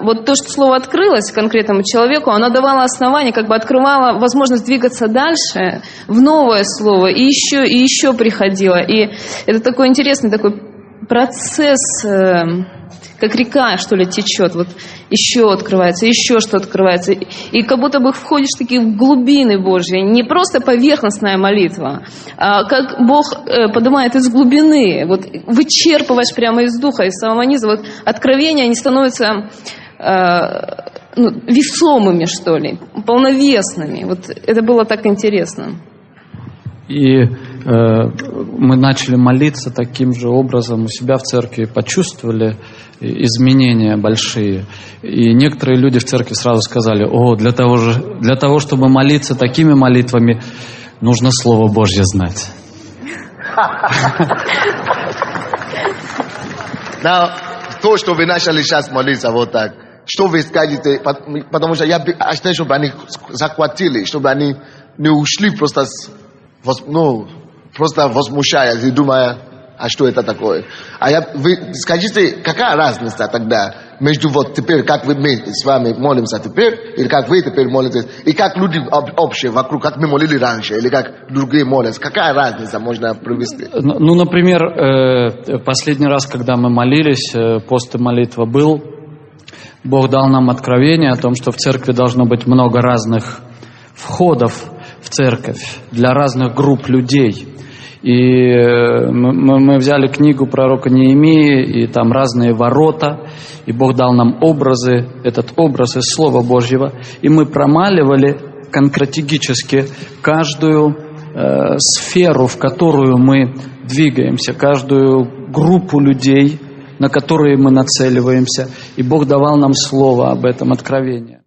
Вот то, что слово открылось конкретному человеку, оно давало основание, как бы открывало возможность двигаться дальше в новое слово, и еще приходило. И это такой интересный такой процесс, как река, что ли, течет. Вот еще открывается, еще что открывается. И как будто бы входишь в такие глубины Божьи. Не просто поверхностная молитва, а как Бог поднимает из глубины. Вот вычерпываешь прямо из духа, из самого низа. Вот откровения, они становятся весомыми, что ли, полновесными. Вот это было так интересно. И мы начали молиться таким же образом у себя в церкви, почувствовали изменения большие. И некоторые люди в церкви сразу сказали: о, для того, чтобы молиться такими молитвами, нужно Слово Божье знать. То, что вы начали сейчас молиться вот так, что вы скажете, потому что я считаю, чтобы они захватили, чтобы они не ушли просто возмущаясь и думая, а что это такое. Вы скажите, какая разница тогда между вот теперь, как мы с вами молимся теперь, или как вы теперь молитесь, и как люди общие вокруг, как мы молили раньше, или как другие молятся. Какая разница можно привести? Ну, например, последний раз, когда мы молились, пост и молитва был, Бог дал нам откровение о том, что в церкви должно быть много разных входов в церковь для разных групп людей. И мы взяли книгу пророка Неемии, и там разные ворота, и Бог дал нам образы, этот образ из Слова Божьего, и мы промаливали конкретически каждую сферу, в которую мы двигаемся, каждую группу людей, на которые мы нацеливаемся, и Бог давал нам слово об этом откровении.